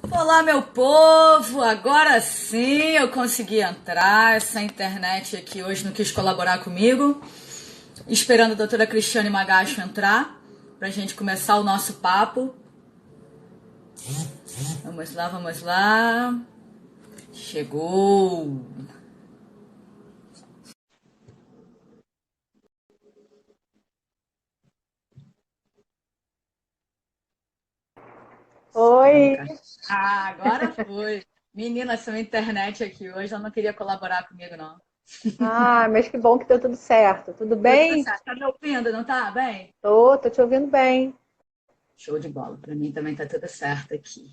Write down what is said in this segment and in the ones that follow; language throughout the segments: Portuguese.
Olá, meu povo! Agora sim eu consegui entrar. Essa internet aqui hoje não quis colaborar comigo. Esperando a doutora Cristiane Magacho entrar pra gente começar o nosso papo. Vamos lá, vamos lá. Chegou! Oi. Agora foi. Menina, essa internet aqui hoje ela não queria colaborar comigo, não. Mas que bom que deu tudo certo. Tudo Deu tudo bem? certo. Tá me ouvindo, não tá? Bem? Tô te ouvindo bem. Show de bola. Pra mim também tá tudo certo aqui.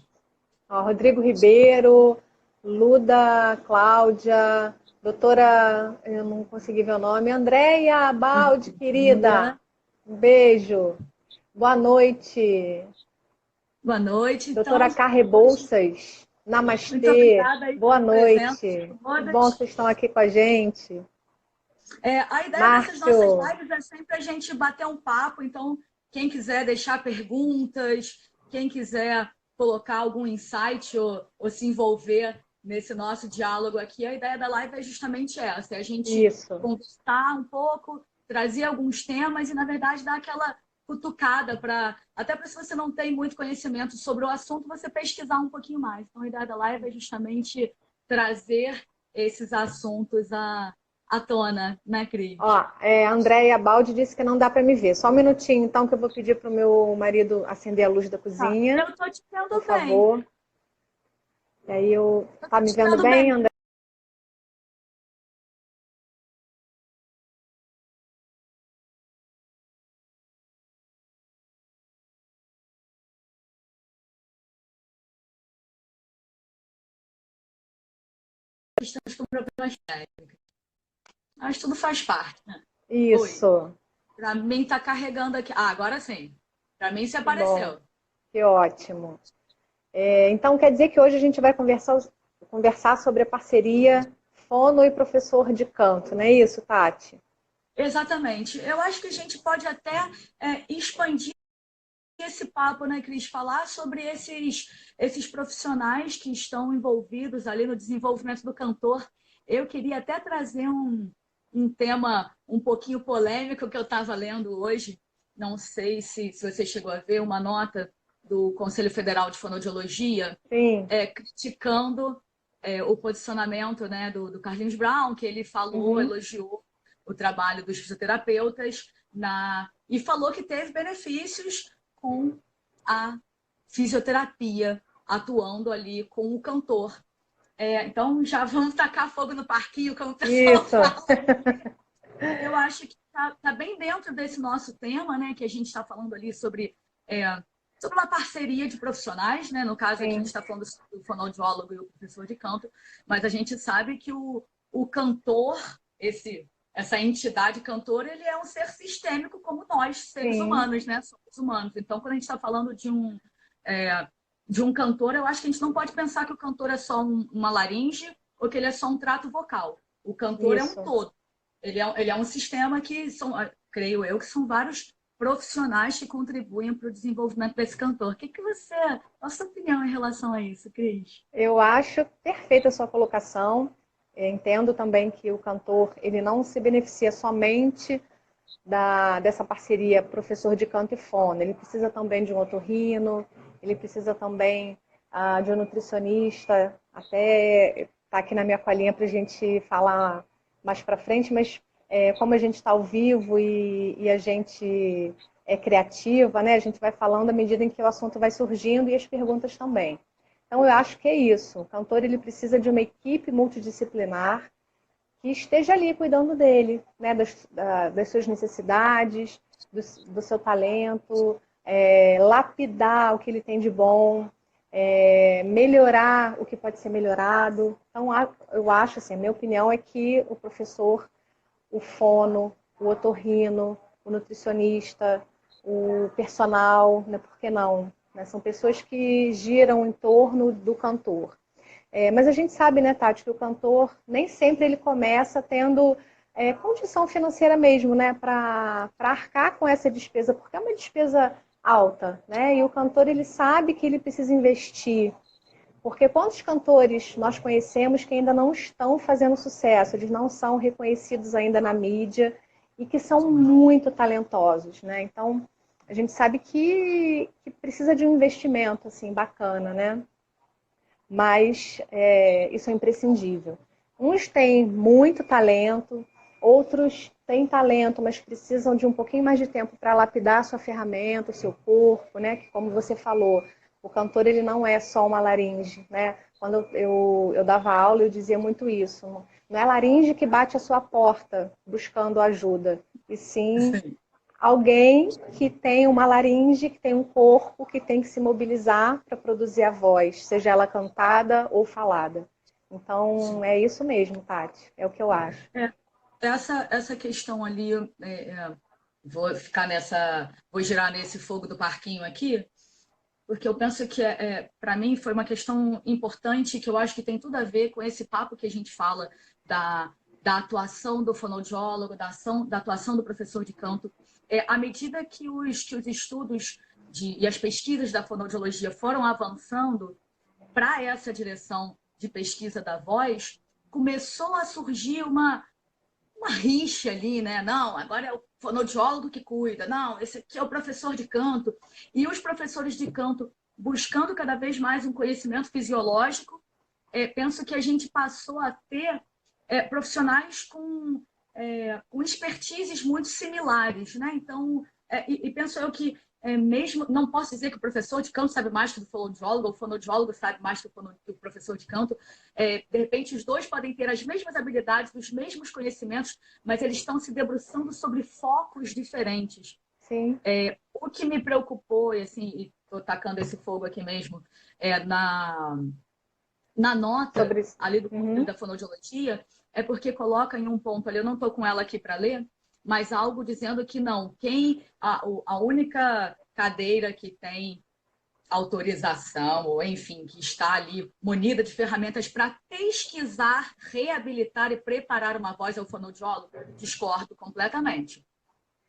Ó, Rodrigo Ribeiro, Luda, Cláudia, doutora, eu não consegui ver o nome, Andréia Baldi, querida. Bom-dia. Um beijo. Boa noite. Boa noite. Então, Doutora gente, Cá hoje, Rebouças, muito Namastê. obrigada aí Boa pela presença noite. de Que bom que todas. vocês estão aqui com a gente. A ideia dessas nossas Márcio, lives é sempre a gente bater um papo. Então, quem quiser deixar perguntas, quem quiser colocar algum insight ou se envolver nesse nosso diálogo aqui, a ideia da live é justamente essa: é a gente isso. conversar um pouco, trazer alguns temas e, na verdade, dar aquela cutucada para, até para se você não tem muito conhecimento sobre o assunto, você pesquisar um pouquinho mais. Então, a ideia da live é justamente trazer esses assuntos à tona, né, Cris? Ó, a Andréia Baldi disse que não dá para me ver. Só um minutinho, então, que eu vou pedir para o meu marido acender a luz da Tá. cozinha, Eu tô te por vendo bem. favor. E aí eu. Eu Tá tô me te vendo vendo bem, bem. André? Estamos com problemas técnicos. Mas tudo faz parte, né? Oi. Isso. Pra mim tá carregando aqui. Ah, agora sim. Pra mim se Que bom, apareceu. que ótimo. Então, quer dizer que hoje a gente vai conversar sobre a parceria fono e professor de canto, não é isso, Tati? Exatamente. Eu acho que a gente pode até expandir esse papo, né, Cris? Falar sobre esses profissionais que estão envolvidos ali no desenvolvimento do cantor. Eu queria até trazer um tema um pouquinho polêmico que eu estava lendo hoje. Não sei se você chegou a ver uma nota do Conselho Federal de Fonoaudiologia Sim. criticando o posicionamento, né, do Carlinhos Brown, que ele falou, Uhum. elogiou o trabalho dos fisioterapeutas e falou que teve benefícios com a fisioterapia, atuando ali com o cantor. Então, já vamos tacar fogo no parquinho, como o pessoal Isso. fala. Eu acho que tá bem dentro desse nosso tema, né? Que a gente está falando ali é, sobre uma parceria de profissionais, né? No caso aqui a gente Sim, está falando do fonoaudiólogo e o professor de canto, mas a gente sabe que o cantor, essa entidade cantora, ele é um ser sistêmico como nós, seres sim. humanos, né? Somos humanos. Então, quando a gente está falando de um cantor, eu acho que a gente não pode pensar que o cantor é só uma laringe ou que ele é só um trato vocal. O cantor é um Isso. todo. Ele é um sistema que são, creio eu, que são vários profissionais que contribuem para o desenvolvimento desse cantor. Qual a sua opinião em relação a isso, Cris? Eu acho perfeita a sua colocação. Entendo também que o cantor ele não se beneficia somente dessa parceria professor de canto e fono. Ele precisa também de um otorrino, ele precisa também de um nutricionista. Até está aqui na minha colinha para a gente falar mais para frente, mas como a gente está ao vivo e a gente é criativa, né? A gente vai falando à medida em que o assunto vai surgindo e as perguntas também. Então, eu acho que é isso. O cantor ele precisa de uma equipe multidisciplinar que esteja ali cuidando dele, né, das suas necessidades, do seu talento, lapidar o que ele tem de bom, melhorar o que pode ser melhorado. Então, eu acho, assim, a minha opinião é que o professor, o fono, o otorrino, o nutricionista, o personal, né, por que não? Né, são pessoas que giram em torno do cantor. Mas a gente sabe, né, Tati, que o cantor nem sempre ele começa tendo condição financeira mesmo, né, para arcar com essa despesa, porque é uma despesa alta, né? E o cantor ele sabe que ele precisa investir Porque quantos cantores nós conhecemos que ainda não estão fazendo sucesso, eles não são reconhecidos ainda na mídia e que são muito talentosos, né? Então, a gente sabe que precisa de um investimento assim, bacana, né? Mas isso é imprescindível. Uns têm muito talento, outros têm talento, mas precisam de um pouquinho mais de tempo para lapidar a sua ferramenta, o seu corpo, né? Que, como você falou, o cantor ele não é só uma laringe, né? Quando eu dava aula, eu dizia muito isso. Não é a laringe que bate a sua porta buscando ajuda, e sim alguém que tem uma laringe, que tem um corpo, que tem que se mobilizar para produzir a voz, seja ela cantada ou falada. Então, é isso mesmo, Tati. É o que eu acho. Essa questão ali, vou ficar vou girar nesse fogo do parquinho aqui, porque eu penso que, para mim, foi uma questão importante que eu acho que tem tudo a ver com esse papo que a gente fala da atuação do fonoaudiólogo, da atuação do professor de canto. À medida que os estudos e as pesquisas da fonoaudiologia foram avançando para essa direção de pesquisa da voz, começou a surgir uma rixa ali, né? Não, agora é o fonoaudiólogo que cuida. Não, esse aqui é o professor de canto. E os professores de canto buscando cada vez mais um conhecimento fisiológico, penso que a gente passou a ter profissionais com expertises muito similares, né? Então, e penso eu que mesmo, não posso dizer que o professor de canto sabe mais que o fonoaudiólogo, ou o fonoaudiólogo sabe mais que o professor de canto. De repente, os dois podem ter as mesmas habilidades, os mesmos conhecimentos, mas eles estão se debruçando sobre focos diferentes. Sim. O que me preocupou, e assim, estou tacando esse fogo aqui mesmo, na nota ali do Conselho da Fonoaudiologia, é porque coloca em um ponto ali, eu não estou com ela aqui para ler, mas algo dizendo que não, a única cadeira que tem autorização, ou enfim, que está ali munida de ferramentas para pesquisar, reabilitar e preparar uma voz ao fonoaudiólogo, discordo completamente.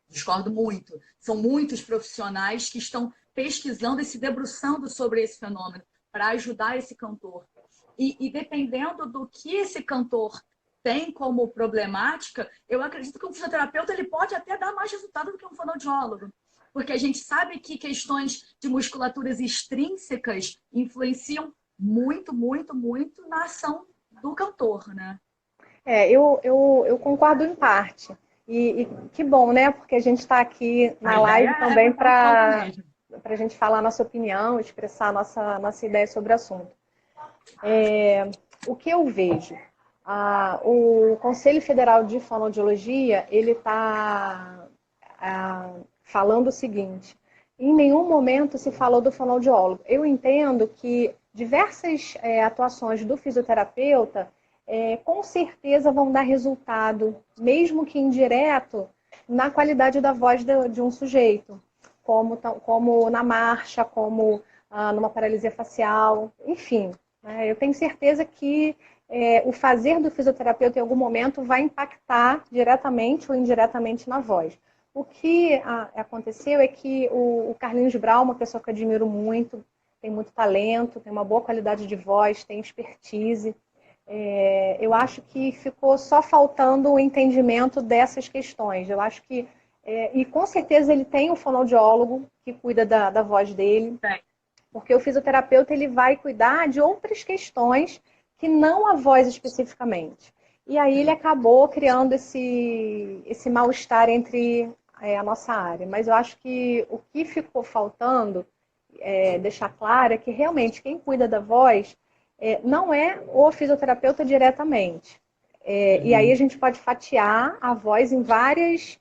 Discordo muito. São muitos profissionais que estão pesquisando e se debruçando sobre esse fenômeno para ajudar esse cantor. E dependendo do que esse cantor tem como problemática, eu acredito que um fisioterapeuta ele pode até dar mais resultado do que um fonoaudiólogo. Porque a gente sabe que questões de musculaturas extrínsecas influenciam muito, muito, muito na ação do cantor, né? Eu concordo em parte. E que bom, né? Porque a gente está aqui na live também para a gente falar a nossa opinião, expressar a nossa ideia sobre o assunto. O que eu vejo? O Conselho Federal de Fonoaudiologia, ele está falando o seguinte: em nenhum momento se falou do fonoaudiólogo. Eu entendo que diversas atuações do fisioterapeuta com certeza vão dar resultado, mesmo que indireto, na qualidade da voz de um sujeito, como na marcha, como numa paralisia facial, enfim. Eu tenho certeza que o fazer do fisioterapeuta em algum momento vai impactar diretamente ou indiretamente na voz. O que aconteceu é que o Carlinhos Brau, uma pessoa que eu admiro muito, tem muito talento, tem uma boa qualidade de voz, tem expertise. Eu acho que ficou só faltando o entendimento dessas questões. Eu acho que, e com certeza ele tem um fonoaudiólogo que cuida da voz dele, porque o fisioterapeuta ele vai cuidar de outras questões que não a voz especificamente. E aí ele acabou criando esse mal-estar entre a nossa área. Mas eu acho que o que ficou faltando deixar claro é que realmente quem cuida da voz não é o fisioterapeuta diretamente. E aí a gente pode fatiar a voz em várias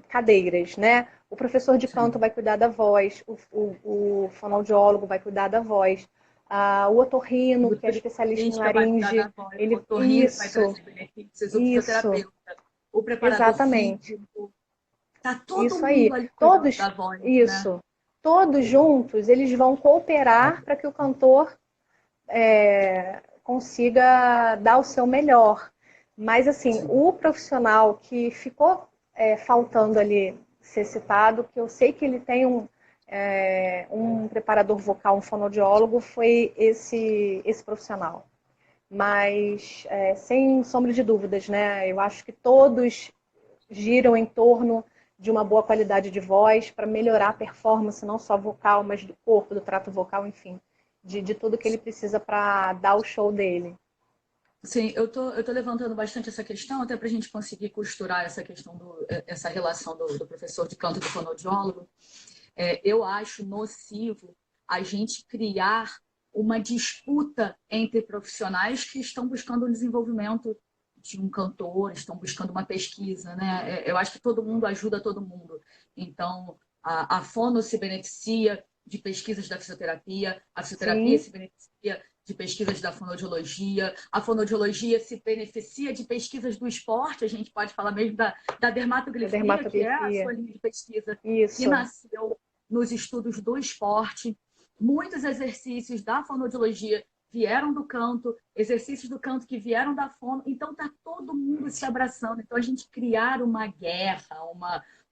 cadeiras, né? O professor de canto vai cuidar da voz, o fonoaudiólogo vai cuidar da voz, o otorrino, que é especialista em laringe, o otorrino vai trazer benefícios, o fisioterapeuta, o preparador físico. Tá todo mundo ali cuidando da voz, isso. Né? Todos juntos, eles vão cooperar para que o cantor consiga dar o seu melhor. Mas, assim, o profissional que ficou faltando ali ser citado, que eu sei que ele tem um preparador vocal, um fonoaudiólogo, foi esse profissional. Mas, sem sombra de dúvidas, né? Eu acho que todos giram em torno de uma boa qualidade de voz para melhorar a performance, não só vocal, mas do corpo, do trato vocal, enfim, de tudo que ele precisa para dar o show dele. Sim, eu tô levantando bastante essa questão, até para a gente conseguir costurar essa questão, essa relação do professor de canto e do fonoaudiólogo. Eu acho nocivo a gente criar uma disputa entre profissionais que estão buscando um desenvolvimento de um cantor, estão buscando uma pesquisa, né? Eu acho que todo mundo ajuda todo mundo. Então, a fono se beneficia de pesquisas da fisioterapia, a fisioterapia Sim, se beneficia de pesquisas da fonoaudiologia, a fonoaudiologia se beneficia de pesquisas do esporte, a gente pode falar mesmo da da dermatografia, que é a sua dermatografia. linha de pesquisa, que Isso. nasceu nos estudos do esporte. Muitos exercícios da fonoaudiologia vieram do canto, exercícios do canto que vieram da fono, então está todo mundo se abraçando. Então a gente criar uma guerra,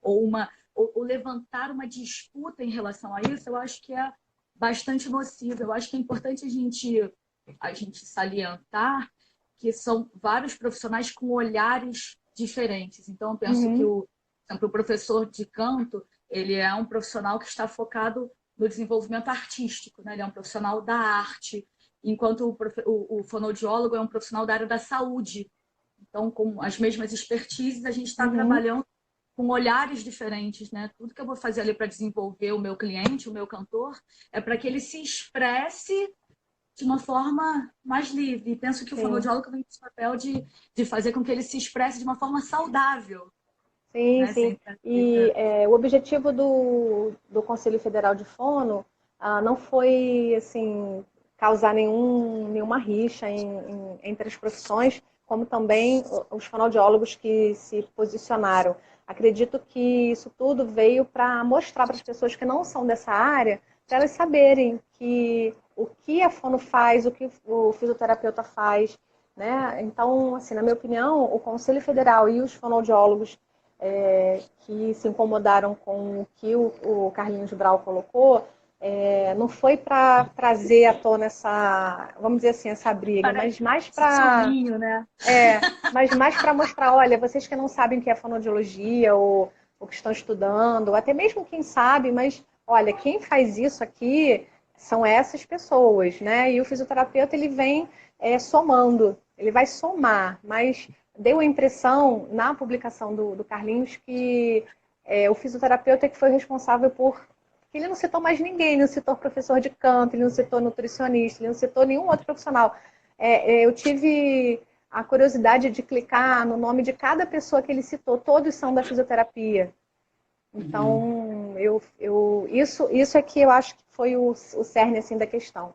ou levantar uma disputa em relação a isso, eu acho que é bastante nocivo. Eu acho que é importante a gente salientar que são vários profissionais com olhares diferentes. Então, eu penso que Uhum, o professor de canto, ele é um profissional que está focado no desenvolvimento artístico, né? Ele é um profissional da arte, enquanto o fonoaudiólogo é um profissional da área da saúde. Então, com as mesmas expertises, a gente está uhum. trabalhando com olhares diferentes, né? Tudo que eu vou fazer ali para desenvolver o meu cliente, o meu cantor, é para que ele se expresse de uma forma mais livre. E penso que o Sim. fonoaudiólogo tem esse papel de fazer com que ele se expresse de uma forma saudável, Sim, né? sim. Sem trazer, E o objetivo do Conselho Federal de Fono não foi assim causar nenhuma rixa entre as profissões, como também os fonoaudiólogos que se posicionaram. Acredito que isso tudo veio para mostrar para as pessoas que não são dessa área, para elas saberem que o que a fono faz, o que o fisioterapeuta faz, né? Então, assim, na minha opinião, o Conselho Federal e os fonoaudiólogos que se incomodaram com o que o Carlinhos Brau colocou, não foi para trazer à tona essa, vamos dizer assim, essa briga, parece mas mais para sussurrinho, né? mostrar, olha, vocês que não sabem o que é fonoaudiologia ou que estão estudando, ou até mesmo quem sabe, mas olha, quem faz isso aqui são essas pessoas, né? E o fisioterapeuta ele vem somando, ele vai somar, mas deu a impressão na publicação do Carlinhos que o fisioterapeuta é que foi responsável por que ele não citou mais ninguém, ele não citou professor de canto, ele não citou nutricionista, ele não citou nenhum outro profissional. Eu tive a curiosidade de clicar no nome de cada pessoa que ele citou, todos são da fisioterapia. Uhum. Então, isso é que eu acho que foi o cerne assim, da questão.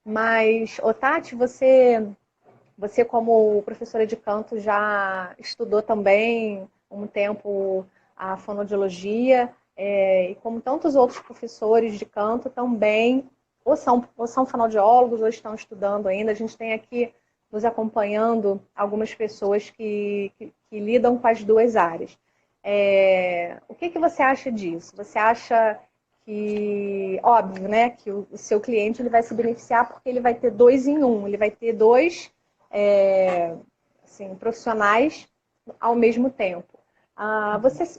Mas, Tati, você como professora de canto já estudou também um tempo a fonoaudiologia e como tantos outros professores de canto também ou são fonoaudiólogos ou estão estudando ainda. A gente tem aqui nos acompanhando algumas pessoas que lidam com as duas áreas. O que você acha disso? Você acha que, óbvio, né, que o seu cliente ele vai se beneficiar porque ele vai ter dois em um, ele vai ter dois assim, profissionais ao mesmo tempo.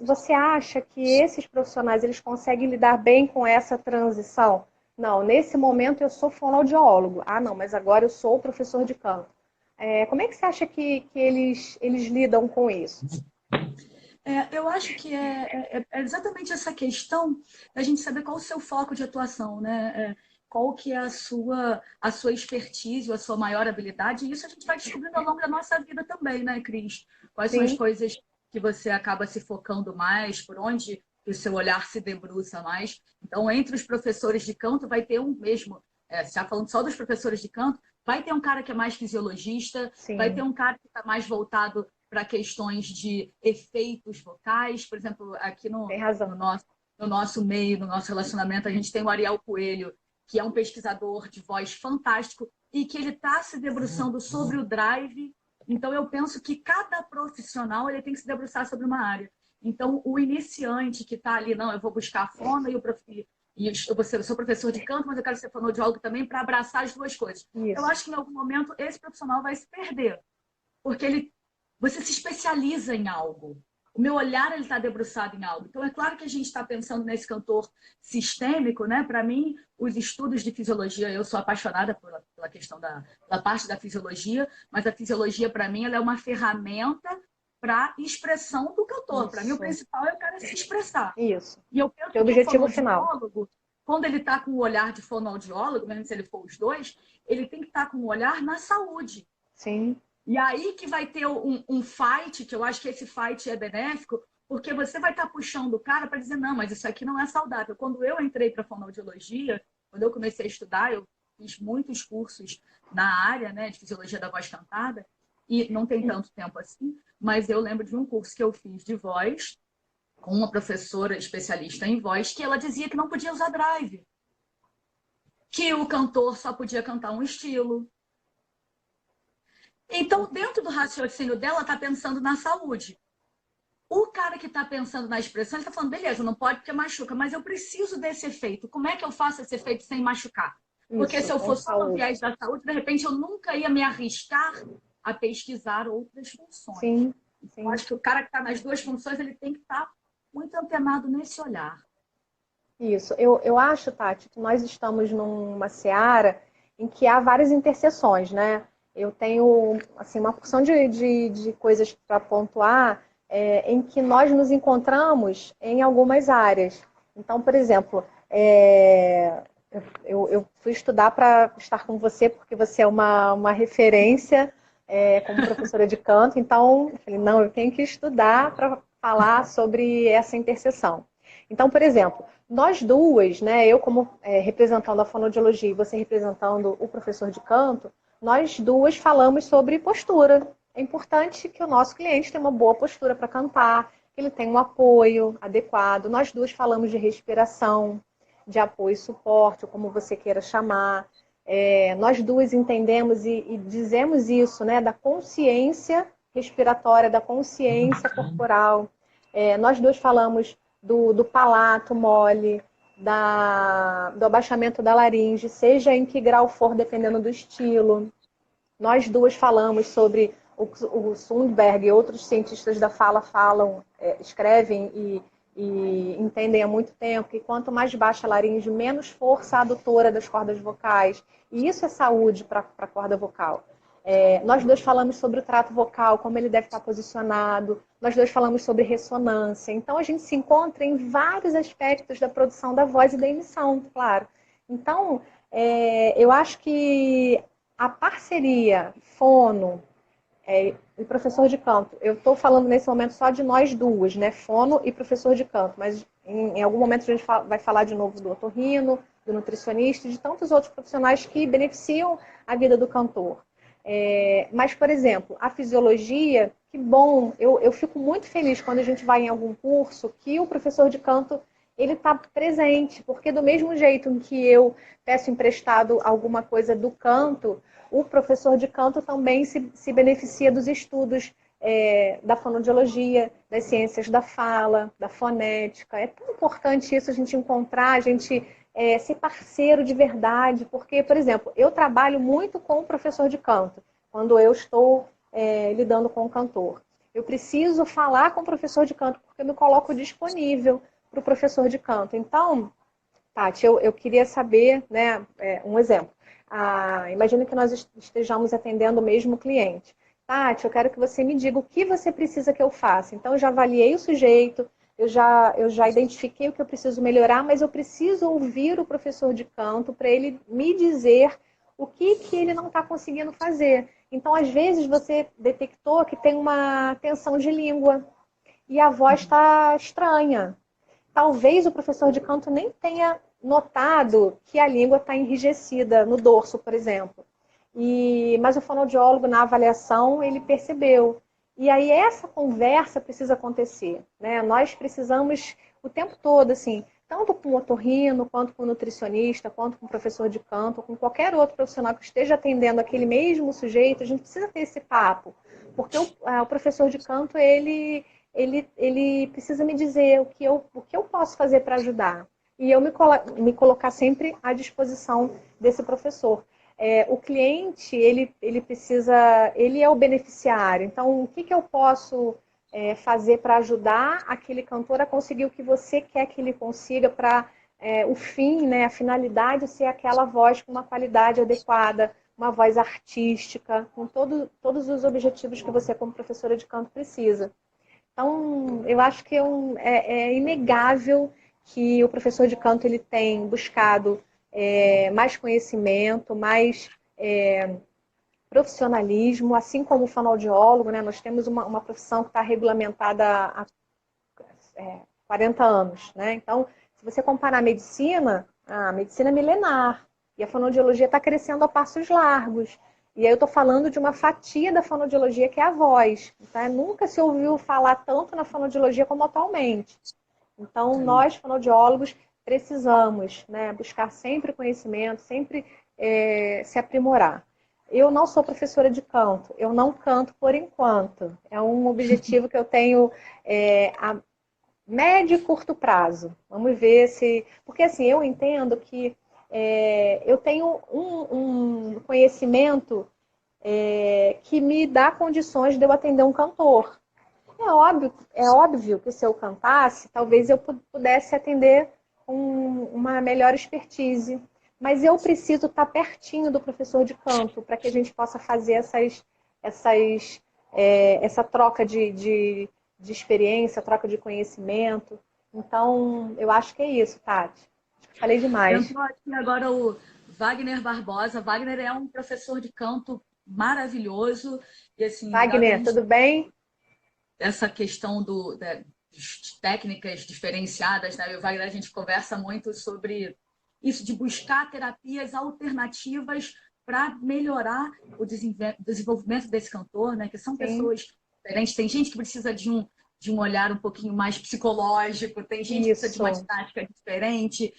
Você acha que esses profissionais eles conseguem lidar bem com essa transição? Não, nesse momento eu sou fonoaudiólogo. Ah, não, mas agora eu sou professor de canto. Como é que você acha que eles lidam com isso? Eu acho que é exatamente essa questão da gente saber qual o seu foco de atuação, né? Qual que é a sua expertise, a sua maior habilidade, e isso a gente vai descobrindo ao longo da nossa vida também, né, Cris? Quais são as Sim, coisas que você acaba se focando mais, por onde o seu olhar se debruça mais. Então, entre os professores de canto, vai ter um mesmo, se está falando só dos professores de canto, vai ter um cara que é mais fisiologista, vai ter sim, um cara que está mais voltado para questões de efeitos vocais. Por exemplo, aqui tem no, razão. nosso, no nosso meio, no nosso relacionamento, a gente tem o Ariel Coelho, que é um pesquisador de voz fantástico e que ele está se debruçando sobre o drive. Então, eu penso que cada profissional ele tem que se debruçar sobre uma área. Então, o iniciante que está ali, não, eu vou buscar a fono E eu sou professor de canto, mas eu quero ser fonoaudiólogo também para abraçar as duas coisas. Eu Isso. acho que em algum momento esse profissional vai se perder, porque você se especializa em algo. O meu olhar ele está debruçado em algo. Então, é claro que a gente está pensando nesse cantor sistêmico, né? Para mim, os estudos de fisiologia, eu sou apaixonada pela questão da parte da fisiologia, mas a fisiologia, para mim, ela é uma ferramenta para expressão do cantor. Para mim, o Isso. principal é o cara se expressar. Isso. E eu penso Que é o que o objetivo final. fonoaudiólogo, quando ele está com o olhar de fonoaudiólogo, mesmo se ele for os dois, ele tem que estar com o olhar na saúde. Sim. E aí que vai ter um fight, que eu acho que esse fight é benéfico, porque você vai estar puxando o cara para dizer, não, mas isso aqui não é saudável. Quando eu entrei para a fonoaudiologia, quando eu comecei a estudar, eu fiz muitos cursos na área, né, de fisiologia da voz cantada, e não tem tanto tempo assim, mas eu lembro de um curso que eu fiz de voz, com uma professora especialista em voz, que ela dizia que não podia usar drive, que o cantor só podia cantar um estilo. Então, dentro do raciocínio dela, está pensando na saúde. O cara que está pensando na expressão, ele está falando, beleza, não pode porque machuca, mas eu preciso desse efeito. Como é que eu faço esse efeito sem machucar? Porque Isso, se eu com for só no saúde. viés da saúde, de repente eu nunca ia me arriscar a pesquisar outras funções. Sim, Eu acho que o cara que está nas duas funções, ele tem que estar muito antenado nesse olhar. Isso. Eu acho, Tati, que nós estamos numa seara em que há várias interseções, né? Eu tenho, assim, uma porção de coisas para pontuar em que nós nos encontramos em algumas áreas. Então, por exemplo, eu fui estudar para estar com você, porque você é uma referência como professora de canto, então, eu falei, não, eu tenho que estudar para falar sobre essa interseção. Então, por exemplo, nós duas, né, eu como representando a fonoaudiologia e você representando o professor de canto, nós duas falamos sobre postura. É importante que o nosso cliente tenha uma boa postura para cantar, que ele tenha um apoio adequado. Nós duas falamos de respiração, de apoio e suporte, ou como você queira chamar. Nós duas entendemos e dizemos isso, né, da consciência respiratória, da consciência corporal. Nós duas falamos do palato mole, do abaixamento da laringe, seja em que grau for, dependendo do estilo. Nós duas falamos sobre o Sundberg e outros cientistas da fala escrevem e entendem há muito tempo que quanto mais baixa a laringe, menos força adutora das cordas vocais. E isso é saúde para a corda vocal. Nós dois falamos sobre o trato vocal, como ele deve estar posicionado. Nós dois falamos sobre ressonância. Então, a gente se encontra em vários aspectos da produção da voz e da emissão, claro. Então, eu acho que a parceria fono e professor de canto, eu estou falando nesse momento só de nós duas, né? Fono e professor de canto, mas em algum momento a gente vai falar de novo do otorrino, do nutricionista e de tantos outros profissionais que beneficiam a vida do cantor. Mas, por exemplo, a fisiologia, que bom, eu fico muito feliz quando a gente vai em algum curso que o professor de canto ele está presente, porque do mesmo jeito em que eu peço emprestado alguma coisa do canto, o professor de canto também se beneficia dos estudos da fonoaudiologia, das ciências da fala, da fonética. É tão importante isso, a gente encontrar, a gente ser parceiro de verdade, porque, por exemplo, eu trabalho muito com o professor de canto, quando eu estou lidando com o cantor. Eu preciso falar com o professor de canto, porque eu me coloco disponível para o professor de canto. Então, Tati, eu queria saber, né, um exemplo. Imagina que nós estejamos atendendo o mesmo cliente. Tati, eu quero que você me diga o que você precisa que eu faça. Então, eu já avaliei o sujeito, eu já identifiquei o que eu preciso melhorar, mas eu preciso ouvir o professor de canto para ele me dizer o que ele não está conseguindo fazer. Então, às vezes, você detectou que tem uma tensão de língua e a voz está estranha. Talvez o professor de canto nem tenha notado que a língua está enrijecida no dorso, por exemplo. Mas o fonoaudiólogo, na avaliação, ele percebeu. E aí essa conversa precisa acontecer, né? Nós precisamos o tempo todo, assim, tanto com o otorrino, quanto com o nutricionista, quanto com o professor de canto, com qualquer outro profissional que esteja atendendo aquele mesmo sujeito, a gente precisa ter esse papo. Porque o professor de canto, ele precisa me dizer o que eu posso fazer para ajudar. e eu me colocar sempre à disposição desse professor. O cliente, ele precisa, ele é o beneficiário, então o que eu posso fazer para ajudar aquele cantor a conseguir o que você quer que ele consiga para o fim, né, a finalidade ser aquela voz com uma qualidade adequada, uma voz artística, com todos os objetivos que você como professora de canto precisa. Então, eu acho que é inegável que o professor de canto ele tem buscado mais conhecimento, mais profissionalismo, assim como o fonoaudiólogo, né? Nós temos uma profissão que está regulamentada há 40 anos, né? Então, se você comparar a medicina é milenar, e a fonoaudiologia está crescendo a passos largos. E aí eu estou falando de uma fatia da fonoaudiologia que é a voz. Então, nunca se ouviu falar tanto na fonoaudiologia como atualmente. Então, nós, fonoaudiólogos, precisamos, né, buscar sempre conhecimento, sempre se aprimorar. Eu não sou professora de canto, eu não canto por enquanto. É um objetivo que eu tenho a médio e curto prazo. Vamos ver se... Porque, assim, eu entendo que eu tenho um conhecimento que me dá condições de eu atender um cantor. É óbvio que se eu cantasse, talvez eu pudesse atender com uma melhor expertise. Mas eu preciso estar pertinho do professor de canto para que a gente possa fazer essa troca de experiência, troca de conhecimento. Então, eu acho que é isso, Tati. Acho que falei demais. Entrou aqui agora o Wagner Barbosa. Wagner é um professor de canto maravilhoso. E, assim, Wagner, tudo bem? Essa questão de técnicas diferenciadas, né? Eu e o Wagner, a gente conversa muito sobre isso, de buscar terapias alternativas para melhorar o desenvolvimento desse cantor, né? Que são pessoas diferentes. Tem gente que precisa de um olhar um pouquinho mais psicológico, tem gente que precisa de uma didática diferente.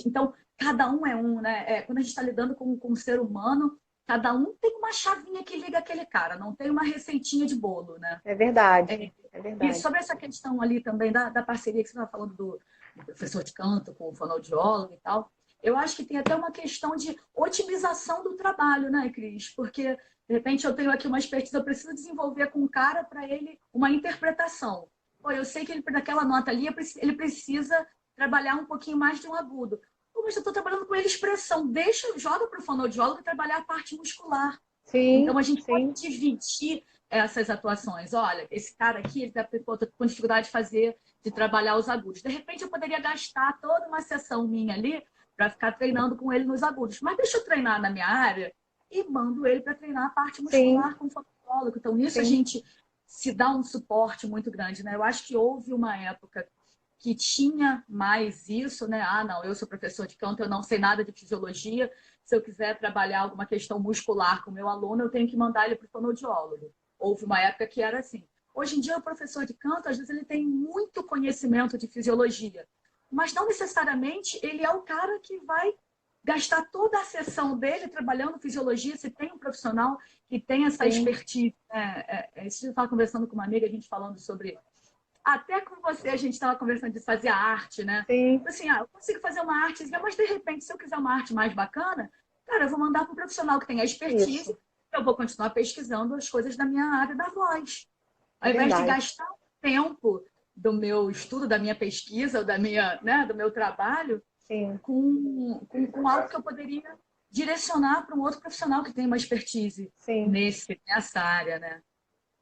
Então, cada um é um, né? Quando a gente está lidando com um ser humano, cada um tem uma chavinha que liga aquele cara, não tem uma receitinha de bolo, né? É verdade, é verdade. E sobre essa questão ali também da parceria que você estava falando do professor de canto com o fonoaudiólogo e tal, eu acho que tem até uma questão de otimização do trabalho, né, Cris? Porque, de repente, eu tenho aqui uma expertise, eu preciso desenvolver com o cara para ele uma interpretação. Pô, eu sei que ele, naquela nota ali, ele precisa trabalhar um pouquinho mais de um agudo. Pô, mas eu estou trabalhando com ele expressão. Joga para o fonoaudiólogo trabalhar a parte muscular. Sim, então, a gente pode dividir essas atuações. Olha, esse cara aqui, ele está com dificuldade de trabalhar os agudos. De repente, eu poderia gastar toda uma sessão minha ali para ficar treinando com ele nos agudos. Mas deixa eu treinar na minha área e mando ele para treinar a parte muscular com o fonoaudiólogo. Então, nisso a gente se dá um suporte muito grande, né? Eu acho que houve uma época que tinha mais isso, né? Ah, não, eu sou professor de canto, eu não sei nada de fisiologia. Se eu quiser trabalhar alguma questão muscular com o meu aluno, eu tenho que mandar ele para o fonoaudiólogo. Houve uma época que era assim. Hoje em dia, o professor de canto, às vezes, ele tem muito conhecimento de fisiologia, mas não necessariamente ele é o cara que vai gastar toda a sessão dele trabalhando fisiologia. Se tem um profissional que tem essa expertise. Esse dia eu estava conversando com uma amiga, a gente falando sobre... Até com você a gente estava conversando de fazer a arte, né? Sim. Assim, eu consigo fazer uma arte, mas de repente, se eu quiser uma arte mais bacana, cara, eu vou mandar para um profissional que tem a expertise, eu vou continuar pesquisando as coisas da minha área da voz. Ao invés de gastar o tempo do meu estudo, da minha pesquisa, do meu trabalho, com algo que eu poderia direcionar para um outro profissional que tem uma expertise nessa área, né?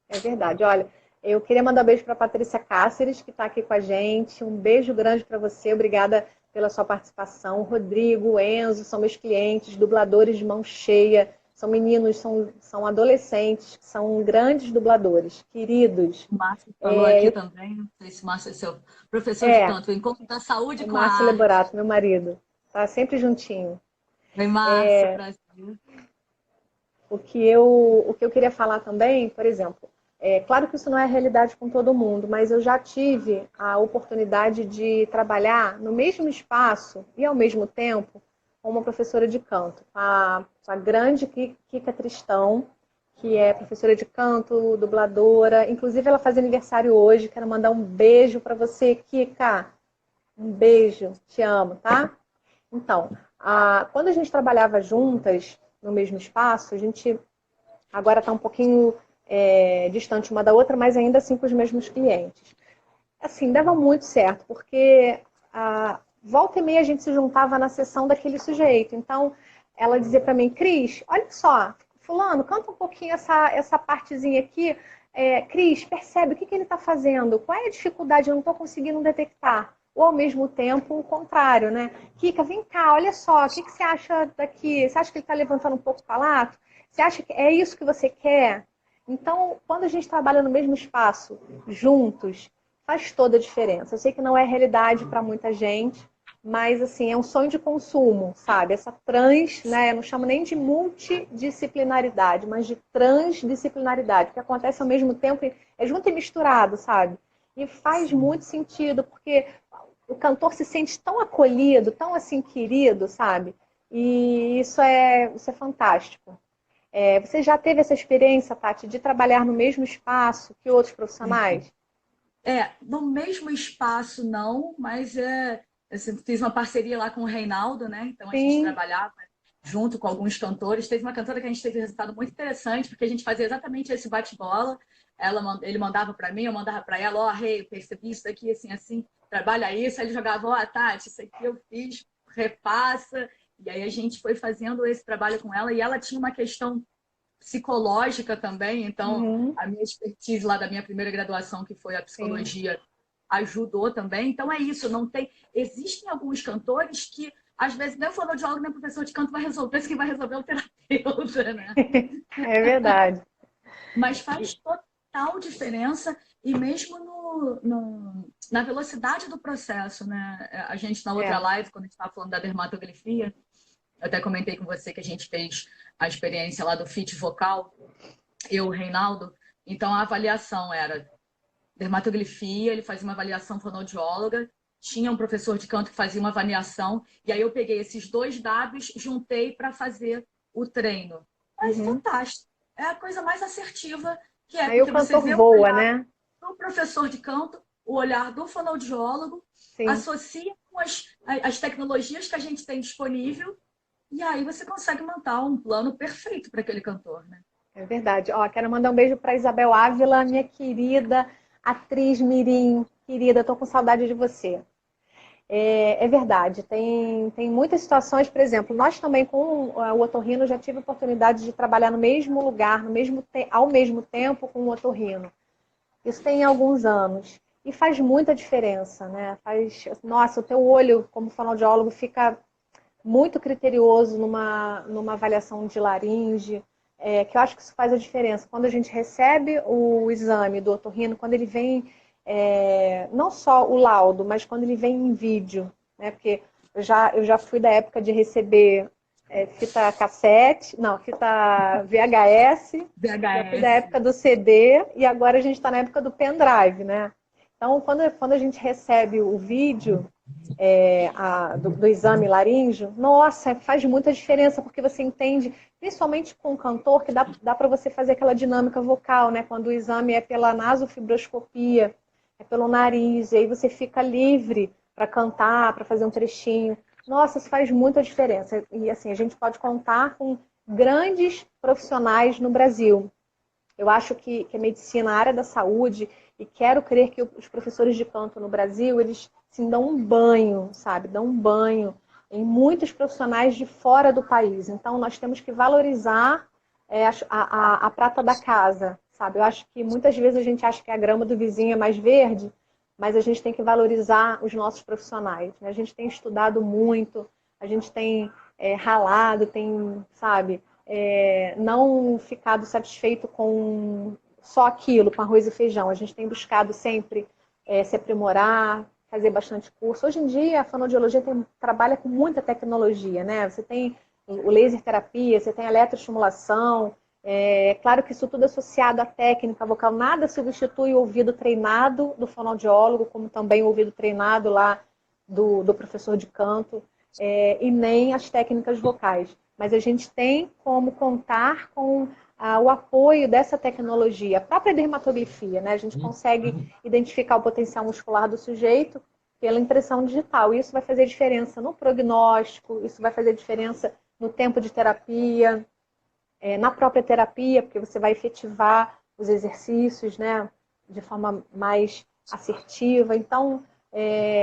É verdade. Olha, eu queria mandar um beijo para a Patrícia Cáceres, que está aqui com a gente. Um beijo grande para você. Obrigada pela sua participação. O Rodrigo, o Enzo, são meus clientes, dubladores de mão cheia. São meninos, são adolescentes, são grandes dubladores, queridos. O Márcio falou aqui também, não sei se o Márcio é seu professor de canto, o Encontro da Saúde com a Arte. Márcio Leborato, meu marido. Está sempre juntinho. Vem, Márcio, Brasil. O que eu queria falar também, por exemplo, claro que isso não é realidade com todo mundo, mas eu já tive a oportunidade de trabalhar no mesmo espaço e ao mesmo tempo com uma professora de canto, a grande Kika Tristão, que é professora de canto, dubladora. Inclusive, ela faz aniversário hoje. Quero mandar um beijo para você, Kika. Um beijo, te amo, tá? Então, quando a gente trabalhava juntas no mesmo espaço, a gente agora está um pouquinho distante uma da outra, mas ainda assim com os mesmos clientes. Assim, dava muito certo, porque volta e meia a gente se juntava na sessão daquele sujeito. Então, ela dizia para mim, Cris, olha só, fulano, canta um pouquinho essa partezinha aqui. Cris, percebe o que ele está fazendo? Qual é a dificuldade? Eu não estou conseguindo detectar. Ou, ao mesmo tempo, o contrário, né? Kika, vem cá, olha só, o que você acha daqui? Você acha que ele está levantando um pouco o palato? Você acha que é isso que você quer? Então, quando a gente trabalha no mesmo espaço, juntos, faz toda a diferença. Eu sei que não é realidade para muita gente, mas assim, é um sonho de consumo, sabe? Essa né, eu não chamo nem de multidisciplinaridade, mas de transdisciplinaridade, que acontece ao mesmo tempo, é junto e misturado, sabe? E faz muito sentido, porque o cantor se sente tão acolhido, tão assim querido, sabe? E isso é fantástico. Você já teve essa experiência, Tati, de trabalhar no mesmo espaço que outros profissionais? No mesmo espaço não, mas eu sempre fiz uma parceria lá com o Reinaldo, né? Então a gente Sim. trabalhava junto com alguns cantores. Teve uma cantora que a gente teve um resultado muito interessante, porque a gente fazia exatamente esse bate-bola. Ele mandava para mim, eu mandava para ela, eu percebi isso daqui, assim, assim, trabalha isso. Aí ele jogava, Tati, isso aqui eu fiz, repassa. E aí a gente foi fazendo esse trabalho com ela, e ela tinha uma questão psicológica também, então Uhum. a minha expertise lá da minha primeira graduação, que foi a Sim. psicologia, ajudou também. Então é isso, não tem. Existem alguns cantores que, às vezes, nem o fonoaudiólogo nem o professor de canto vai resolver, esse que vai resolver é o terapeuta, né? É verdade. Mas faz total diferença, e mesmo na velocidade do processo, né? A gente, na outra É. live, quando a gente estava falando da dermatografia, eu até comentei com você que a gente fez a experiência lá do fit vocal, eu, o Reinaldo. Então, a avaliação era dermatografia, ele fazia uma avaliação fonoaudióloga, tinha um professor de canto que fazia uma avaliação, e aí eu peguei esses dois dados, juntei para fazer o treino. É Uhum. fantástico. É a coisa mais assertiva que é, Aí o porque você cantor vê o voa, olhar né? do professor de canto, o olhar do fonoaudiólogo, Sim, associa com as tecnologias que a gente tem disponível, e aí você consegue montar um plano perfeito para aquele cantor, né? é verdade. Ó, quero mandar um beijo para Isabel Ávila, minha querida atriz mirim, querida, tô com saudade de você. É verdade, tem muitas situações, por exemplo, nós também com o otorrino já tive a oportunidade de trabalhar no mesmo lugar, ao mesmo tempo com o otorrino. Isso tem alguns anos. E faz muita diferença, né? Nossa, o teu olho, como fonoaudiólogo, fica muito criterioso numa avaliação de laringe, que eu acho que isso faz a diferença. Quando a gente recebe o exame do otorrino, quando ele vem, não só o laudo, mas quando ele vem em vídeo, né? Porque eu já fui da época de receber fita cassete, não, fita VHS, já fui da VHS. época do CD e agora a gente está na época do pendrive, né? Então, quando a gente recebe o vídeo, do exame laríngeo, nossa, faz muita diferença, porque você entende, principalmente com o cantor, que dá para você fazer aquela dinâmica vocal, né? Quando o exame é pela nasofibroscopia, é pelo nariz, e aí você fica livre para cantar, para fazer um trechinho. Nossa, isso faz muita diferença. E assim, a gente pode contar com grandes profissionais no Brasil. Eu acho que a medicina, a área da saúde, e quero crer que os professores de canto no Brasil, eles sim, dão um banho, sabe? Dão um banho em muitos profissionais de fora do país. Então, nós temos que valorizar a prata da casa, sabe? Eu acho que muitas vezes a gente acha que a grama do vizinho é mais verde, mas a gente tem que valorizar os nossos profissionais, né? A gente tem estudado muito, a gente tem ralado, tem, sabe, não ficado satisfeito com só aquilo, com arroz e feijão. A gente tem buscado sempre se aprimorar, fazer bastante curso. Hoje em dia, a fonoaudiologia trabalha com muita tecnologia, né? Você tem o laser terapia, você tem a eletroestimulação. Claro que isso tudo é associado à técnica vocal. Nada substitui o ouvido treinado do fonoaudiólogo, como também o ouvido treinado lá do professor de canto, e nem as técnicas vocais. Mas a gente tem como contar com o apoio dessa tecnologia, a própria dermatografia, né? A gente consegue identificar o potencial muscular do sujeito pela impressão digital. Isso vai fazer diferença no prognóstico, isso vai fazer diferença no tempo de terapia, na própria terapia, porque você vai efetivar os exercícios, né, de forma mais assertiva. Então,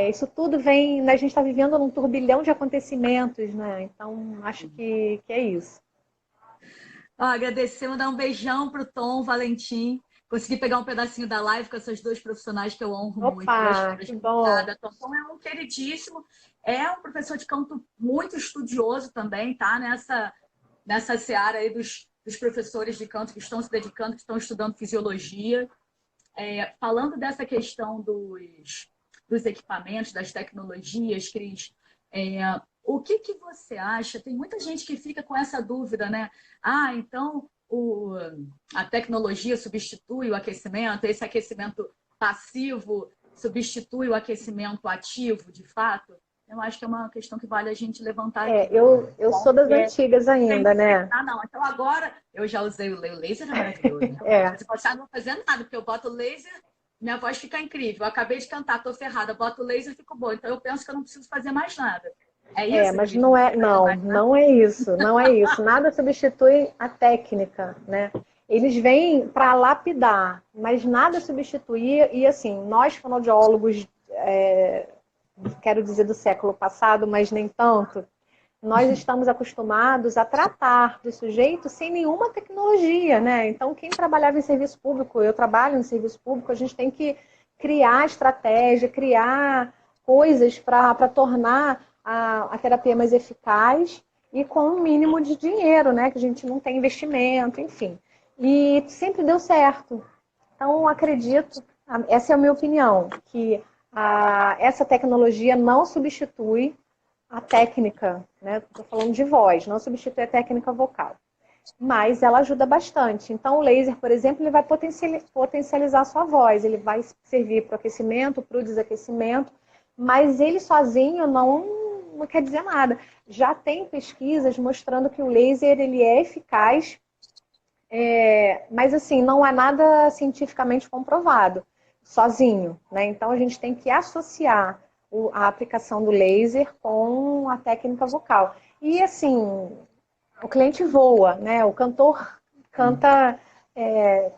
isso tudo vem, né, a gente está vivendo num turbilhão de acontecimentos, né? Então, acho que é isso. Agradecer, mandar um beijão pro Tom, Valentim. Consegui pegar um pedacinho da live com essas duas profissionais que eu honro muito. Opa, que bom! Obrigada, Tom. Tom é um queridíssimo, é um professor de canto muito estudioso também, tá? Nessa seara aí dos professores de canto que estão se dedicando, que estão estudando fisiologia. Falando dessa questão dos equipamentos, das tecnologias, Cris, o que você acha? Tem muita gente que fica com essa dúvida, né? Ah, então a tecnologia substitui o aquecimento, esse aquecimento passivo substitui o aquecimento ativo, de fato? Eu acho que é uma questão que vale a gente levantar aqui. Eu sou das antigas ainda, né? Ah, não. Então agora eu já usei o laser, é maravilhoso. Você pode achar, não vou fazer nada, porque eu boto o laser, minha voz fica incrível. Eu acabei de cantar, tô ferrada, boto o laser e fico boa. Então eu penso que eu não preciso fazer mais nada. É isso? Mas não é, não é isso, não é isso. Nada substitui a técnica, né? Eles vêm para lapidar, mas nada substitui. E assim, nós fonoaudiólogos, quero dizer do século passado, mas nem tanto, nós estamos acostumados a tratar do sujeito sem nenhuma tecnologia, né? Então, quem trabalhava em serviço público, eu trabalho em serviço público, a gente tem que criar estratégia, criar coisas para tornar a terapia mais eficaz e com um mínimo de dinheiro, né? Que a gente não tem investimento, enfim. E sempre deu certo. Então, acredito, essa é a minha opinião, que essa tecnologia não substitui a técnica, né? Estou falando de voz, não substitui a técnica vocal. Mas ela ajuda bastante. Então, o laser, por exemplo, ele vai potencializar a sua voz, ele vai servir para o aquecimento, para o desaquecimento, mas ele sozinho não quer dizer nada. Já tem pesquisas mostrando que o laser ele é eficaz, mas assim, não há nada cientificamente comprovado sozinho, né? Então, a gente tem que associar a aplicação do laser com a técnica vocal. E assim, o cliente voa, né? O cantor canta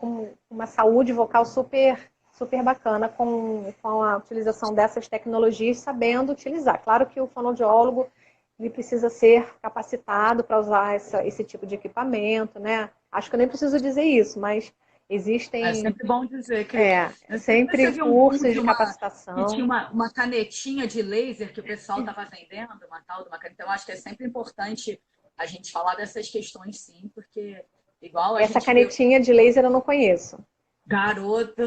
com uma saúde vocal super, super bacana com a utilização dessas tecnologias, sabendo utilizar. Claro que o fonoaudiólogo ele precisa ser capacitado para usar esse tipo de equipamento, né? Acho que eu nem preciso dizer isso, mas existem... É sempre bom dizer que sempre cursos de capacitação. Que tinha uma canetinha de laser que o pessoal estava vendendo, uma tal de uma caneta. Então, acho que é sempre importante a gente falar dessas questões, sim, porque igual a Essa canetinha de laser eu não conheço. Garoto!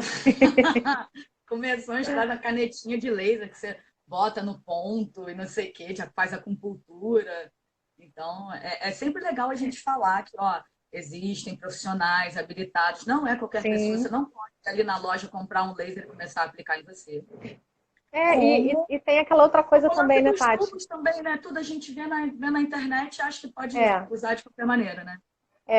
Começou a estudar na canetinha de laser, que você bota no ponto e não sei o que, já faz acupuntura. Então, é sempre legal a gente falar que, ó, existem profissionais habilitados, não é qualquer pessoa, você não pode ir ali na loja comprar um laser e começar a aplicar em você. E tem aquela outra coisa também, né, Tati? Também, né? Tudo a gente vê na internet e acha que pode usar de qualquer maneira, né?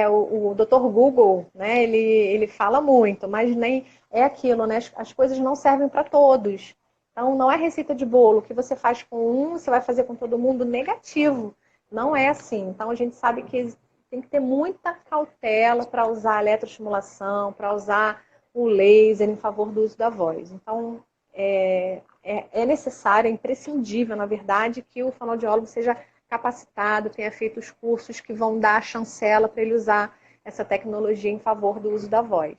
O Dr. Google, né, ele fala muito, mas nem é aquilo, né? As coisas não servem para todos. Então, não é receita de bolo que você faz com um, você vai fazer com todo mundo negativo. Não é assim. Então, a gente sabe que tem que ter muita cautela para usar a eletroestimulação, para usar o laser em favor do uso da voz. Então, é necessário, é imprescindível, na verdade, que o fonoaudiólogo seja capacitado, tenha feito os cursos que vão dar a chancela para ele usar essa tecnologia em favor do uso da voz.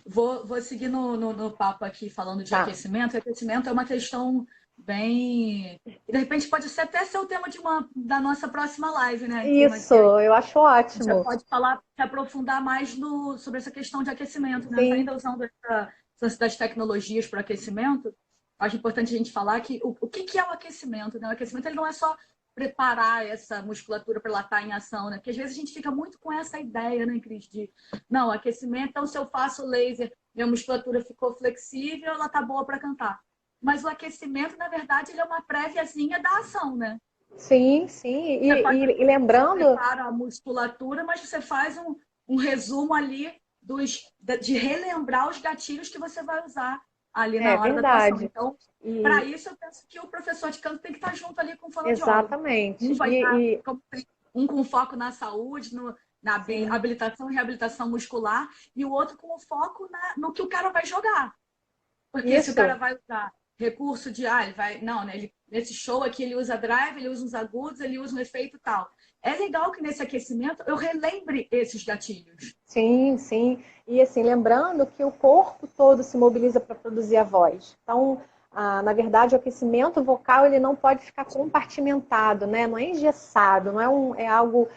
Vou seguir no papo aqui falando de aquecimento. Aquecimento é uma questão bem... De repente pode até ser o tema da nossa próxima live, né? Isso, eu acho ótimo. Você pode se aprofundar mais sobre essa questão de aquecimento, né? Ainda usando das tecnologias para aquecimento, acho importante a gente falar que o que é o aquecimento, né? O aquecimento ele não é só preparar essa musculatura para ela estar em ação, né? Porque às vezes a gente fica muito com essa ideia, né, Cris, não, aquecimento, então se eu faço laser, minha musculatura ficou flexível, ela tá boa para cantar. Mas o aquecimento, na verdade, ele é uma préviazinha da ação, né? Sim. E lembrando... Você prepara a musculatura, mas você faz um resumo ali de relembrar os gatilhos que você vai usar ali É na hora da atuação. verdade. Então, para E, isso, eu penso que o professor de canto tem que estar junto ali com o fonoaudiólogo. exatamente. Um vai estar um com foco na saúde, na Sim, habilitação e reabilitação muscular, e o outro com o foco no que o cara vai jogar. Porque se o cara isso. vai usar recurso de, ele vai, não, né? Nesse show aqui ele usa drive, ele usa uns agudos, ele usa um efeito tal. É legal que nesse aquecimento eu relembre esses gatilhos. Sim, sim. E assim, lembrando que o corpo todo se mobiliza para produzir a voz. Então, na verdade, o aquecimento vocal ele não pode ficar compartimentado, né? Não é engessado, não é, é algo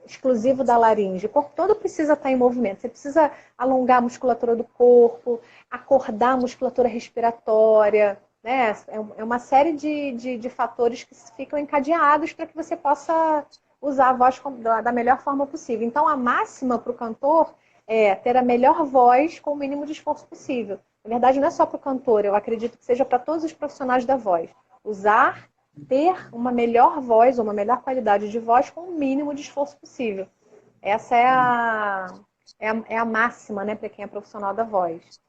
exclusivo da laringe. O corpo todo precisa estar em movimento. Você precisa alongar a musculatura do corpo, acordar a musculatura respiratória, né? É uma série de fatores que ficam encadeados para que você possa usar a voz da melhor forma possível. Então, a máxima para o cantor é ter a melhor voz com o mínimo de esforço possível. Na verdade, não é só para o cantor, eu acredito que seja para todos os profissionais da voz. Ter uma melhor voz, ou uma melhor qualidade de voz com o mínimo de esforço possível. Essa é a máxima, né, para quem é profissional da voz.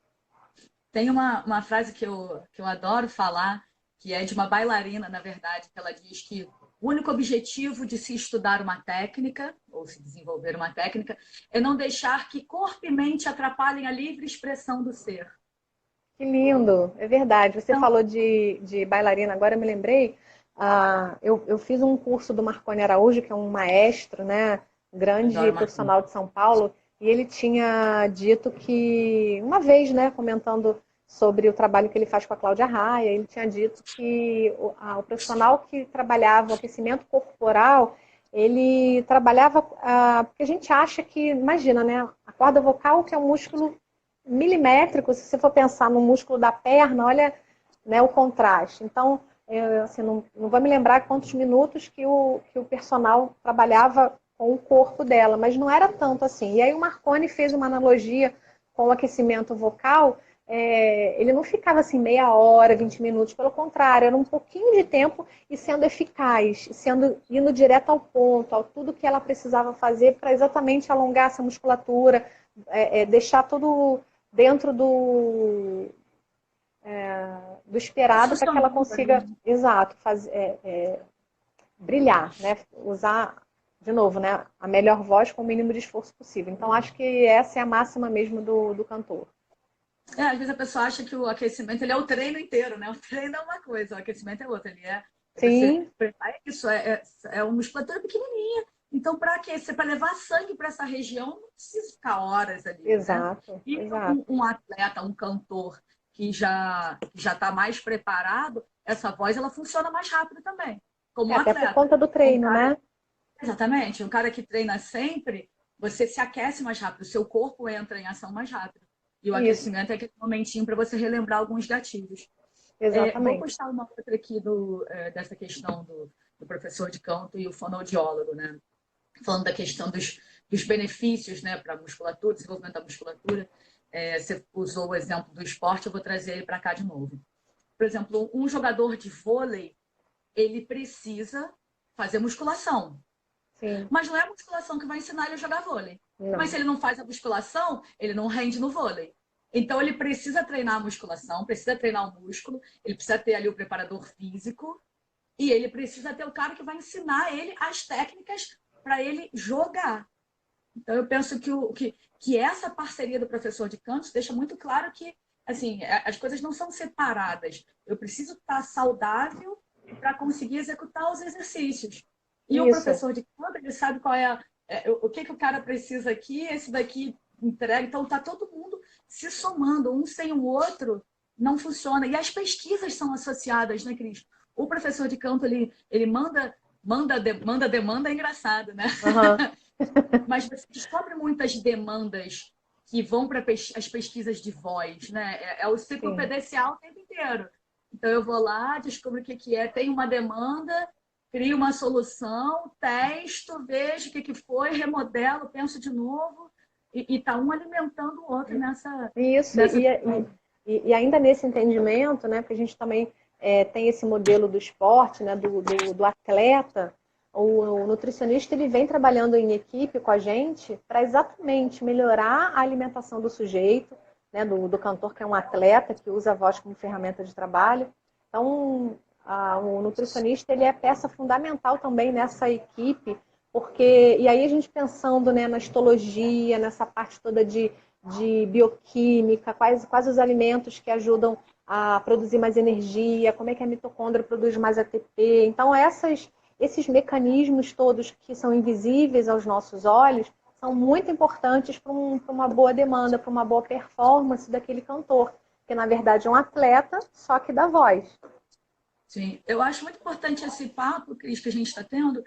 Tem uma frase que eu adoro falar, que é de uma bailarina, na verdade, que ela diz que o único objetivo de se estudar uma técnica, ou se desenvolver uma técnica, é não deixar que corpo e mente atrapalhem a livre expressão do ser. Que lindo, é verdade. Você Então, falou de bailarina, agora eu me lembrei. Eu fiz um curso do Marconi Araújo, que é um maestro, né, grande adoro Marcos. profissional de São Paulo, e ele tinha dito que, uma vez, né, comentando sobre o trabalho que ele faz com a Cláudia Raia, ele tinha dito que o profissional que trabalhava o aquecimento corporal, ele trabalhava, porque a gente acha que, imagina, né, a corda vocal que é um músculo milimétrico, se você for pensar no músculo da perna, olha, né, o contraste. Então, assim, não vou me lembrar quantos minutos que o personal trabalhava com o corpo dela, mas não era tanto assim. E aí o Marconi fez uma analogia com o aquecimento vocal, ele não ficava assim meia hora, 20 minutos, pelo contrário, era um pouquinho de tempo e sendo eficaz, indo direto ao ponto, ao tudo que ela precisava fazer para exatamente alongar essa musculatura, deixar tudo dentro do Tá esperado para que ela funcionando ali, consiga, né? exato, brilhar, né? Usar, de novo, né? A melhor voz com o mínimo de esforço possível. Então, acho que essa é a máxima mesmo do cantor. Às vezes a pessoa acha que o aquecimento ele é o treino inteiro, né? O treino é uma coisa, o aquecimento é outra. Ele é você Sim, prepara isso, é uma musculatura pequenininha. Então, para aquecer, para levar sangue para essa região, não precisa ficar horas ali, né? exato, E exato. um atleta, um cantor que já está mais preparado, essa voz ela funciona mais rápido também, como um Até por atleta. conta do Um treino, cara, né? exatamente, um cara que treina sempre, você se aquece mais rápido, o seu corpo entra em ação mais rápido. E o Isso, aquecimento é aquele momentinho para você relembrar alguns gatilhos. Vou exatamente. postar uma outra aqui dessa questão do professor de canto e o fonoaudiólogo, né? Falando da questão dos benefícios, né, para a musculatura, desenvolvimento da musculatura. Você usou o exemplo do esporte, eu vou trazer ele para cá de novo. Por exemplo, um jogador de vôlei, ele precisa fazer musculação. Sim, Mas não é a musculação que vai ensinar ele a jogar vôlei. Mas se não. ele não faz a musculação, ele não rende no vôlei. Então ele precisa treinar a musculação, precisa treinar o músculo, ele precisa ter ali o preparador físico e ele precisa ter o cara que vai ensinar ele as técnicas para ele jogar. Então eu penso que essa parceria do professor de canto deixa muito claro que assim, as coisas não são separadas. Eu preciso estar saudável para conseguir executar os exercícios. E o Isso, professor de canto, ele sabe o que o cara precisa aqui, esse daqui entrega. Então, está todo mundo se somando, um sem o outro, não funciona. E as pesquisas são associadas, né, Cris? O professor de canto, ele manda demanda, é engraçado, né? uhum. Mas você descobre muitas demandas que vão para as pesquisas de voz, né? É o ciclo Sim. PDCA o tempo inteiro. Então eu vou lá, descubro o que é, tem uma demanda, crio uma solução, testo, vejo o que foi, remodelo, penso de novo, e tá um alimentando o outro Isso, nessa e ainda nesse entendimento, né, porque a gente também tem esse modelo do esporte, né, do atleta, o nutricionista ele vem trabalhando em equipe com a gente para exatamente melhorar a alimentação do sujeito, né, do cantor, que é um atleta, que usa a voz como ferramenta de trabalho. Então, o nutricionista ele é peça fundamental também nessa equipe, porque, e aí a gente pensando, né, na histologia, nessa parte toda de bioquímica, quais os alimentos que ajudam a produzir mais energia, como é que a mitocôndria produz mais ATP. Então, esses mecanismos todos que são invisíveis aos nossos olhos são muito importantes para uma boa demanda, para uma boa performance daquele cantor, que na verdade é um atleta, só que dá voz. Sim, eu acho muito importante esse papo, Cris, que a gente está tendo,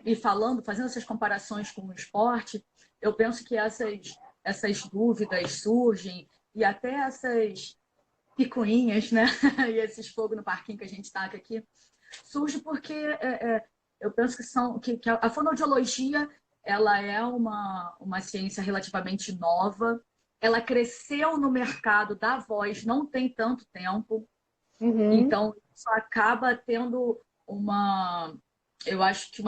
e falando, fazendo essas comparações com o esporte. Eu penso que essas dúvidas surgem, e até essas picuinhas, né? E esses fogo no parquinho que a gente taca aqui, surge porque eu penso que a fonoaudiologia ela é uma ciência relativamente nova, ela cresceu no mercado da voz não tem tanto tempo, então isso acaba tendo eu acho que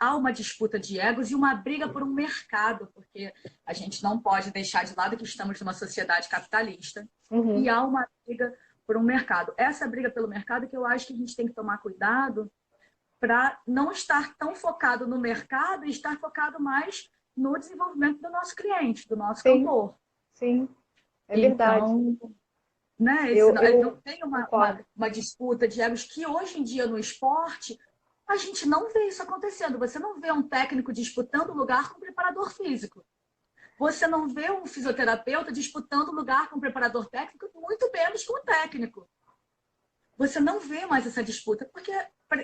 há uma disputa de egos e uma briga por um mercado, porque a gente não pode deixar de lado que estamos numa sociedade capitalista e há uma briga por um mercado. Essa briga pelo mercado que eu acho que a gente tem que tomar cuidado para não estar tão focado no mercado e estar focado mais no desenvolvimento do nosso cliente, do nosso cantor. Sim, é verdade. Então, né, não tem uma disputa de egos que hoje em dia no esporte a gente não vê isso acontecendo. Você não vê um técnico disputando lugar com um preparador físico. Você não vê um fisioterapeuta disputando lugar com um preparador técnico, muito menos com um técnico. Você não vê mais essa disputa, porque,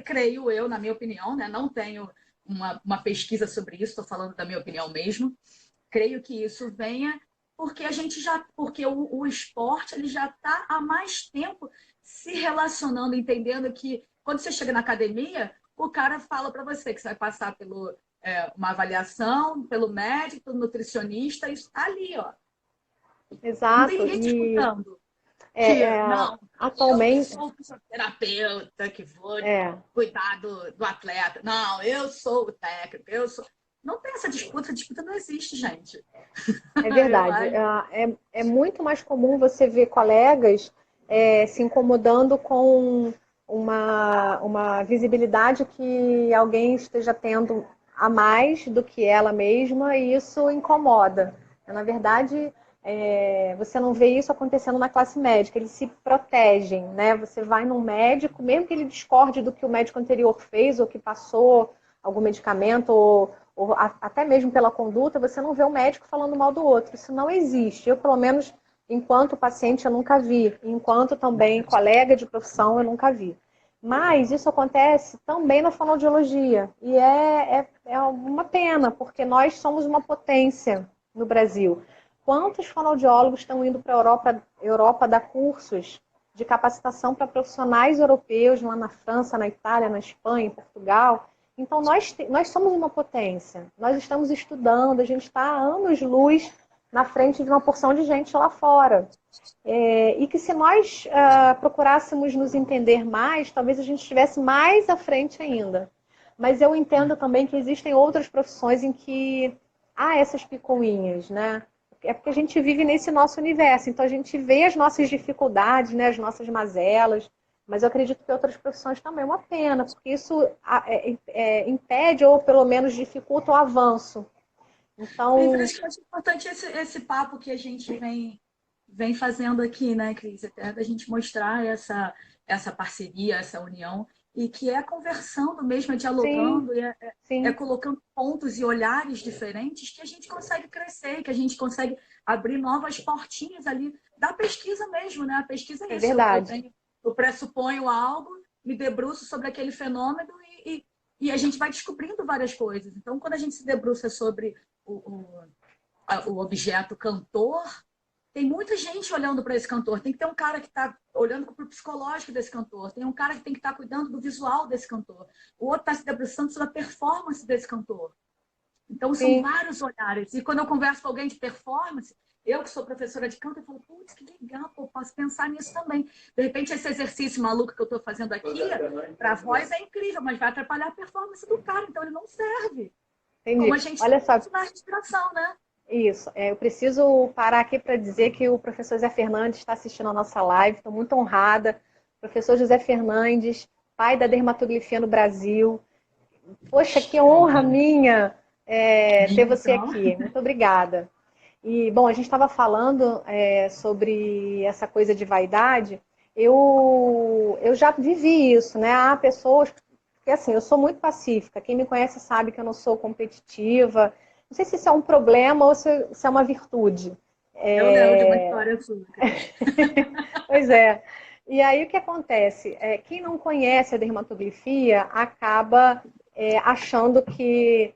creio eu, na minha opinião, né, não tenho uma pesquisa sobre isso, estou falando da minha opinião mesmo, creio que isso venha porque o esporte ele já está há mais tempo se relacionando, entendendo que quando você chega na academia, o cara fala para você que você vai passar uma avaliação pelo médico, pelo nutricionista, isso está ali, ó. Exato. Não tem ninguém disputando. Não, atualmente eu sou fisioterapeuta que vou cuidar do atleta. Não, eu sou o técnico, Não tem essa disputa não existe, gente. É verdade. É muito mais comum você ver colegas se incomodando com uma visibilidade que alguém esteja tendo a mais do que ela mesma, e isso incomoda. Na verdade, você não vê isso acontecendo na classe médica, eles se protegem, né? Você vai num médico, mesmo que ele discorde do que o médico anterior fez, ou que passou algum medicamento, ou até mesmo pela conduta, você não vê o médico falando mal do outro. Isso não existe. Eu, pelo menos, enquanto paciente, eu nunca vi. Enquanto também colega de profissão, eu nunca vi. Mas isso acontece também na fonoaudiologia. E é uma pena, porque nós somos uma potência no Brasil. Quantos fonoaudiólogos estão indo para a Europa dar cursos de capacitação para profissionais europeus, lá na França, na Itália, na Espanha, em Portugal? Então, nós somos uma potência. Nós estamos estudando, a gente está há anos-luz na frente de uma porção de gente lá fora. E que se nós procurássemos nos entender mais, talvez a gente estivesse mais à frente ainda. Mas eu entendo também que existem outras profissões em que há essas picuinhas, né? É porque a gente vive nesse nosso universo, então a gente vê as nossas dificuldades, né, as nossas mazelas, mas eu acredito que outras profissões também é uma pena, porque isso impede ou pelo menos dificulta o avanço. Então, por isso que eu acho importante esse papo que a gente vem fazendo aqui, né, Cris? Até da gente mostrar essa parceria, essa união, e que é conversando mesmo, é dialogando, sim. É colocando pontos e olhares diferentes que a gente consegue crescer, que a gente consegue abrir novas portinhas ali da pesquisa mesmo, né? A pesquisa é isso. Verdade. Eu pressuponho algo, me debruço sobre aquele fenômeno e a gente vai descobrindo várias coisas. Então, quando a gente se debruça sobre o objeto cantor, tem muita gente olhando para esse cantor. Tem que ter um cara que está olhando para o psicológico desse cantor. Tem um cara que tem que estar cuidando do visual desse cantor. O outro está se debruçando sobre a performance desse cantor. Então, são vários olhares. E quando eu converso com alguém de performance, eu que sou professora de canto, eu falo, putz, que legal, pô, posso pensar nisso também. De repente, esse exercício maluco que eu estou fazendo aqui, para a voz é incrível, mas vai atrapalhar a performance do cara. Então, ele não serve. Entendi. Como a gente Olha só, na respiração, né? Isso. Eu preciso parar aqui para dizer que o professor Zé Fernandes está assistindo a nossa live. Estou muito honrada. Professor José Fernandes, pai da dermatoglifia no Brasil. Poxa, que honra minha ter você Então, aqui. Muito obrigada. E, bom, a gente estava falando sobre essa coisa de vaidade. Eu já vivi isso, né? Há pessoas... Porque, assim, eu sou muito pacífica. Quem me conhece sabe que eu não sou competitiva. Não sei se isso é um problema ou se é uma virtude. eu lembro de uma história sua, Cris. Pois é. E aí o que acontece? Quem não conhece a dermatoglifia acaba achando que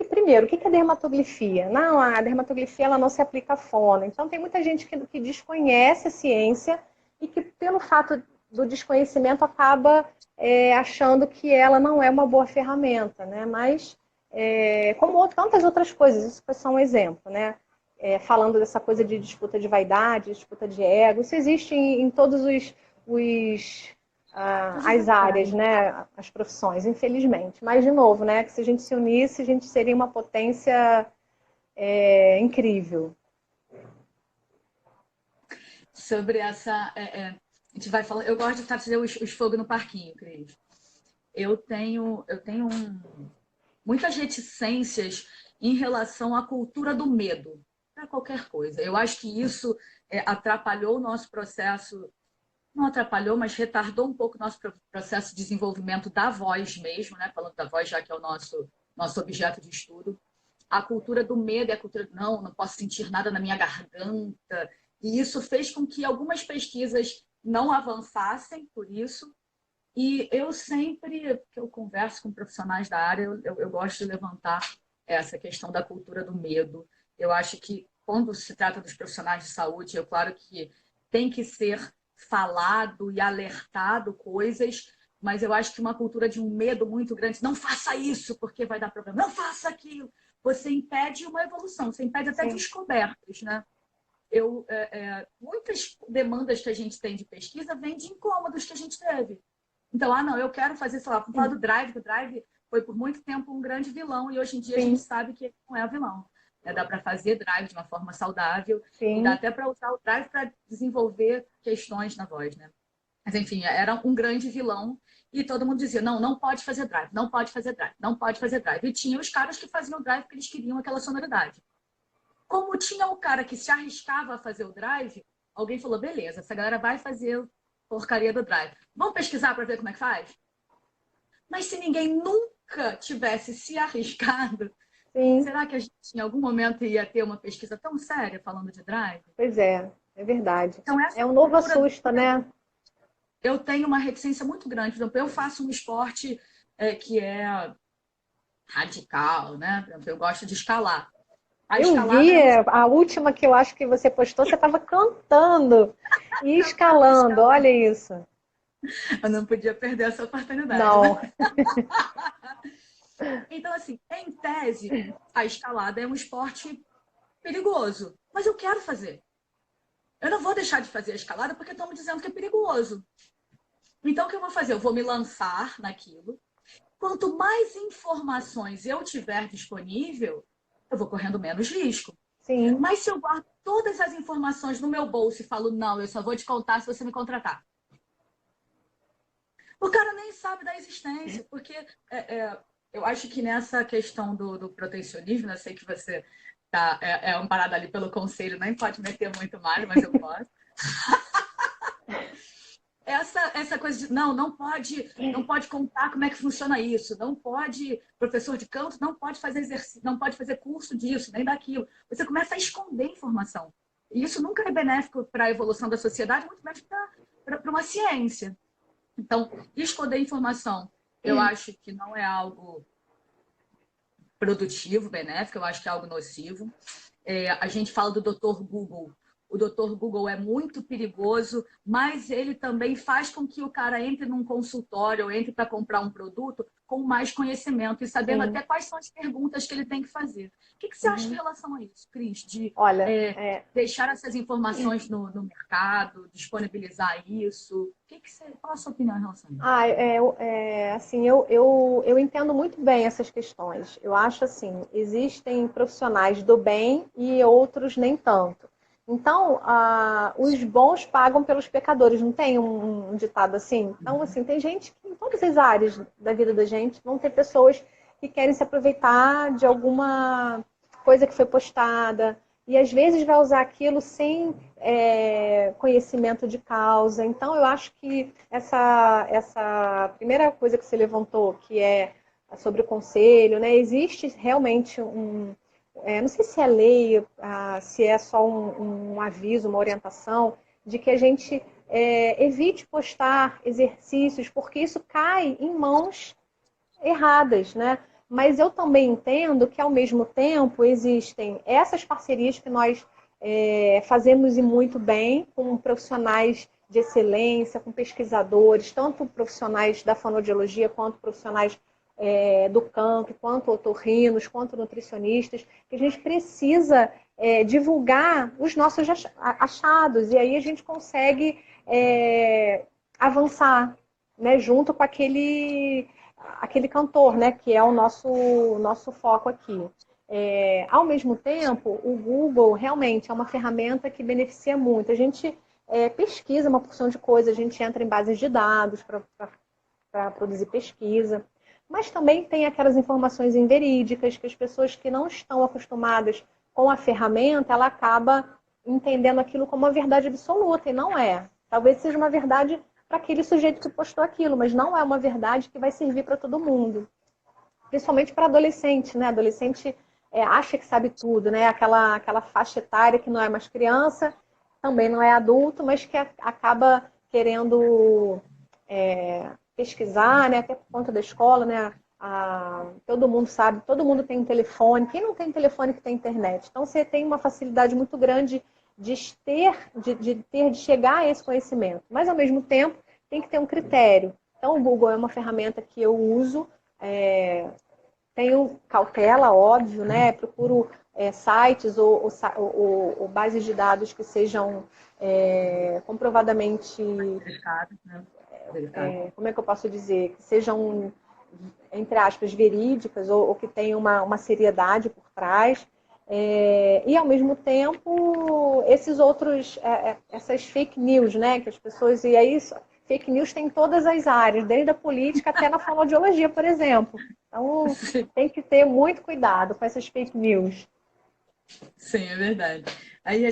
primeiro, o que é dermatoglifia? Não, a dermatoglifia ela não se aplica à fono. Então tem muita gente que desconhece a ciência e que pelo fato do desconhecimento acaba achando que ela não é uma boa ferramenta, né? Mas como tantas outras coisas, isso foi só um exemplo, né? Falando dessa coisa de disputa de vaidade, disputa de ego, isso existe em todos as áreas, né, as profissões, infelizmente. Mas, de novo, né, que se a gente se unisse, a gente seria uma potência incrível. Sobre essa... a gente vai falar... Eu gosto de fazer os fogos no parquinho, Cris. Eu tenho muitas reticências em relação à cultura do medo para qualquer coisa. Eu acho que isso atrapalhou o nosso processo, não atrapalhou, mas retardou um pouco o nosso processo de desenvolvimento da voz mesmo, né? Falando da voz, já que é o nosso objeto de estudo. A cultura do medo é a cultura do não posso sentir nada na minha garganta. E isso fez com que algumas pesquisas não avançassem por isso. E eu sempre que eu converso com profissionais da área, eu gosto de levantar essa questão da cultura do medo. Eu acho que quando se trata dos profissionais de saúde, é claro que tem que ser falado e alertado coisas, mas eu acho que uma cultura de um medo muito grande, não faça isso porque vai dar problema, não faça aquilo. Você impede uma evolução, você impede até Sim. descobertas, né? Muitas demandas que a gente tem de pesquisa vêm de incômodos que a gente teve. Então, não, eu quero fazer, sei lá, vamos falar do Drive, que o Drive foi por muito tempo um grande vilão e hoje em dia a gente sabe que ele não é vilão. Dá para fazer Drive de uma forma saudável e dá até para usar o Drive para desenvolver questões na voz, né? Mas, enfim, era um grande vilão e todo mundo dizia, não pode fazer Drive, não pode fazer Drive, não pode fazer Drive. E tinha os caras que faziam Drive porque eles queriam aquela sonoridade. Como tinha o cara que se arriscava a fazer o Drive, alguém falou, beleza, essa galera vai fazer porcaria do Drive. Vamos pesquisar para ver como é que faz? Mas se ninguém nunca tivesse se arriscado, Sim. será que a gente em algum momento ia ter uma pesquisa tão séria falando de Drive? Pois é verdade. Então, É um novo assusta, né? Eu tenho uma reticência muito grande. Por exemplo, eu faço um esporte que é radical, né? Por exemplo, eu gosto de escalar. A Eu escalada vi, é um... a última que eu acho que você postou, você estava cantando e escalando, olha isso. Eu não podia perder essa oportunidade, Não. né? Então, assim, em tese, a escalada é um esporte perigoso, mas eu quero fazer. Eu não vou deixar de fazer a escalada porque estão me dizendo que é perigoso. Então, o que eu vou fazer? Eu vou me lançar naquilo. Quanto mais informações eu tiver disponível, eu vou correndo menos risco. Sim. Mas se eu guardo todas as informações no meu bolso e falo, não, eu só vou te contar se você me contratar. O cara nem sabe da existência, porque eu acho que nessa questão do protecionismo, eu sei que você é amparado ali pelo conselho, nem pode meter muito mais, mas eu posso. Essa coisa de não pode contar como é que funciona isso, não pode, professor de canto não pode fazer exercício, não pode fazer curso disso, nem daquilo. Você começa a esconder informação. E isso nunca é benéfico para a evolução da sociedade, muito menos para uma ciência. Então, esconder informação, eu acho que não é algo produtivo, benéfico, eu acho que é algo nocivo. A gente fala do Dr. Google. o Dr. Google é muito perigoso, mas ele também faz com que o cara entre num consultório ou entre para comprar um produto com mais conhecimento e sabendo Sim. até quais são as perguntas que ele tem que fazer. O que você acha em relação a isso, Cris? De Olha, deixar essas informações no mercado, disponibilizar isso? Qual a sua opinião em relação a isso? assim, eu entendo muito bem essas questões. Eu acho assim, existem profissionais do bem e outros nem tanto. Então, os bons pagam pelos pecadores, não tem um ditado assim? Então, assim, tem gente que em todas as áreas da vida da gente vão ter pessoas que querem se aproveitar de alguma coisa que foi postada, e às vezes vai usar aquilo sem conhecimento de causa. Então, eu acho que essa primeira coisa que você levantou, que é sobre o conselho, né? Existe realmente não sei se é lei, se é só um aviso, uma orientação, de que a gente evite postar exercícios, porque isso cai em mãos erradas, né? Mas eu também entendo que, ao mesmo tempo, existem essas parcerias que nós fazemos e muito bem com profissionais de excelência, com pesquisadores, tanto profissionais da fonoaudiologia quanto profissionais do canto, quanto otorrinos, quanto nutricionistas, que a gente precisa divulgar os nossos achados, e aí a gente consegue avançar, né, junto com aquele cantor, né, que é o nosso foco aqui. Ao mesmo tempo, o Google realmente é uma ferramenta que beneficia muito. A gente pesquisa uma porção de coisas, a gente entra em bases de dados para produzir pesquisa, mas também tem aquelas informações inverídicas que as pessoas que não estão acostumadas com a ferramenta, ela acaba entendendo aquilo como uma verdade absoluta, e não é. Talvez seja uma verdade para aquele sujeito que postou aquilo, mas não é uma verdade que vai servir para todo mundo. Principalmente para adolescente, né? Adolescente acha que sabe tudo, né? Aquela faixa etária que não é mais criança, também não é adulto, mas que acaba querendo pesquisar, né? Até por conta da escola, né? Todo mundo sabe, todo mundo tem um telefone. Quem não tem telefone que tem internet? Então você tem uma facilidade muito grande de chegar a esse conhecimento. Mas, ao mesmo tempo, tem que ter um critério. Então, o Google é uma ferramenta que eu uso, tenho cautela, óbvio, né? Procuro sites ou bases de dados que sejam comprovadamente, Né? como é que eu posso dizer? Que sejam, entre aspas, verídicas ou que tenham uma seriedade por trás. E, ao mesmo tempo, essas fake news, né? Que as pessoas... E aí, fake news tem em todas as áreas, desde a política até na fonoaudiologia, por exemplo. Então, tem que ter muito cuidado com essas fake news. Sim, é verdade. Aí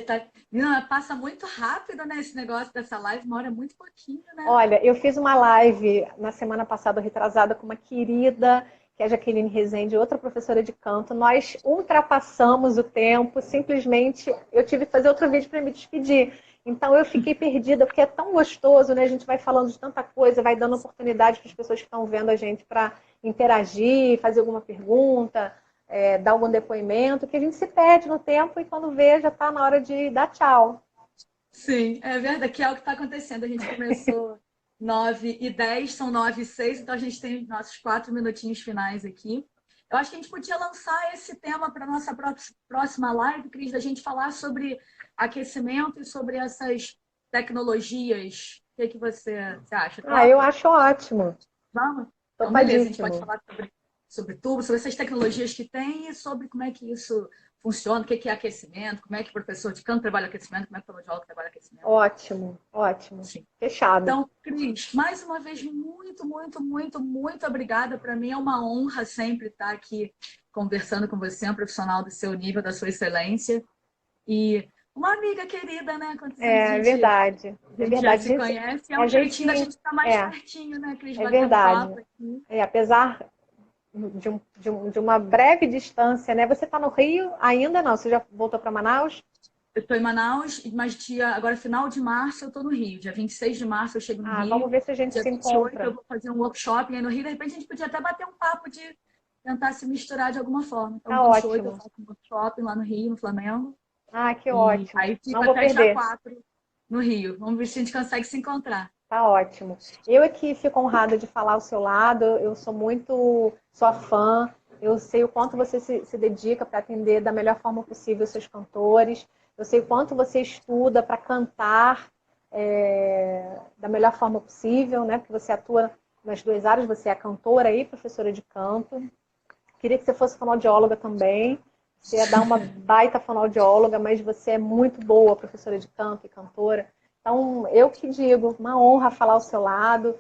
não, passa muito rápido, né? Esse negócio dessa live, uma hora é muito pouquinho, né? Olha, eu fiz uma live na semana passada, retrasada, com uma querida, que é a Jaqueline Rezende, outra professora de canto. Nós ultrapassamos o tempo, simplesmente eu tive que fazer outro vídeo para me despedir. Então eu fiquei perdida, porque é tão gostoso, né? A gente vai falando de tanta coisa, vai dando oportunidade para as pessoas que estão vendo a gente para interagir, fazer alguma pergunta, dar algum depoimento, que a gente se perde no tempo e quando vê já está na hora de dar tchau. Sim, é verdade, que é o que está acontecendo. A gente começou 9h10, são 9h06, então a gente tem os nossos 4 minutinhos finais aqui. Eu acho que a gente podia lançar esse tema para a nossa próxima live, Cris, da gente falar sobre aquecimento e sobre essas tecnologias. O que você acha? Eu acho ótimo. Vamos? Então, beleza, a gente pode falar sobre tudo, sobre essas tecnologias que tem e sobre como é que isso funciona, o que é aquecimento, como é que o professor de canto trabalha aquecimento, como é que o fonoaudiólogo trabalha aquecimento. Ótimo, ótimo. Sim. Fechado. Então, Cris, mais uma vez, muito, muito, muito, muito obrigada. Para mim é uma honra sempre estar aqui conversando com você, um profissional do seu nível, da sua excelência. E uma amiga querida, né? Verdade. A gente já se conhece, é um jeitinho da gente estar mais pertinho, né, Cris? É verdade. Apesar de uma breve distância, né? Você está no Rio ainda não? Você já voltou para Manaus? Eu estou em Manaus, mas agora final de março eu estou no Rio. Dia 26 de março eu chego no Rio. Vamos ver se a gente dia se 28 encontra. eu vou fazer um workshop aí no Rio. De repente a gente podia até bater um papo de tentar se misturar de alguma forma. Então, 28 eu faço um workshop lá no Rio, no Flamengo. Ah, que E ótimo. aí Não fica vou até dia perder. 4 no Rio. Vamos ver se a gente consegue se encontrar. Tá ótimo. Eu aqui fico honrada de falar ao seu lado. Eu sou muito sua fã. Eu sei o quanto você se dedica para atender da melhor forma possível os seus cantores. Eu sei o quanto você estuda para cantar da melhor forma possível, né? Porque você atua nas duas áreas. Você é cantora e professora de canto. Queria que você fosse fonoaudióloga também. Você ia dar uma baita fonoaudióloga, mas você é muito boa professora de canto e cantora. Então, eu que digo, uma honra falar ao seu lado,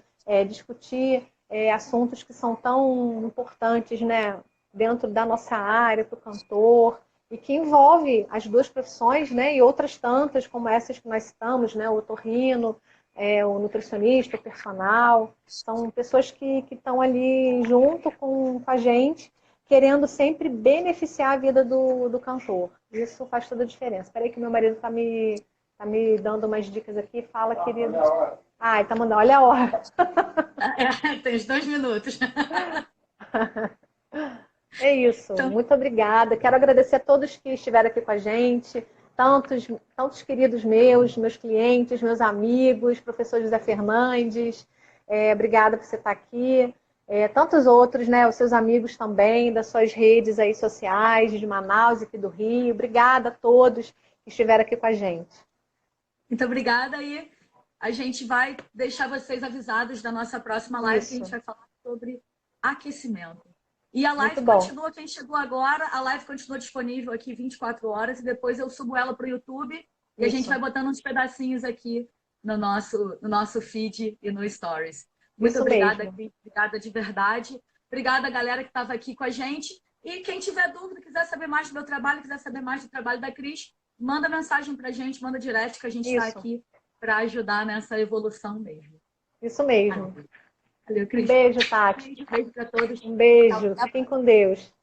discutir assuntos que são tão importantes, né, dentro da nossa área, para o cantor, e que envolve as duas profissões, né, e outras tantas, como essas que nós citamos, né, o otorrino, o nutricionista, o personal. São pessoas que estão ali junto com a gente, querendo sempre beneficiar a vida do cantor. Isso faz toda a diferença. Espera aí que meu marido tá me dando umas dicas aqui. Fala, querido. Ai, tá mandando. Olha a hora. Tem os 2 minutos. É isso. Então, Muito obrigada. Quero agradecer a todos que estiveram aqui com a gente. Tantos queridos meus clientes, meus amigos, professor José Fernandes. Obrigada por você estar aqui. Tantos outros, né? Os seus amigos também, das suas redes aí sociais, de Manaus e aqui do Rio. Obrigada a todos que estiveram aqui com a gente. muito obrigada e a gente vai deixar vocês avisados da nossa próxima live, que a gente Isso. vai falar sobre aquecimento. E a Muito live bom. continua, quem chegou agora, a live continua disponível aqui 24 horas e depois eu subo ela para o YouTube e a gente Isso. vai botando uns pedacinhos aqui no nosso feed e no Stories. Muito Isso obrigada, mesmo. Cris. Obrigada de verdade. Obrigada, galera que estava aqui com a gente. E quem tiver dúvida, quiser saber mais do meu trabalho, quiser saber mais do trabalho da Cris, manda mensagem para a gente, manda direct, que a gente está Isso. aqui para ajudar nessa evolução mesmo. Isso mesmo. Valeu, Um Cris. beijo, Tati. Beijo para todos. Um Tchau, beijo. até a Fiquem próxima. com Deus.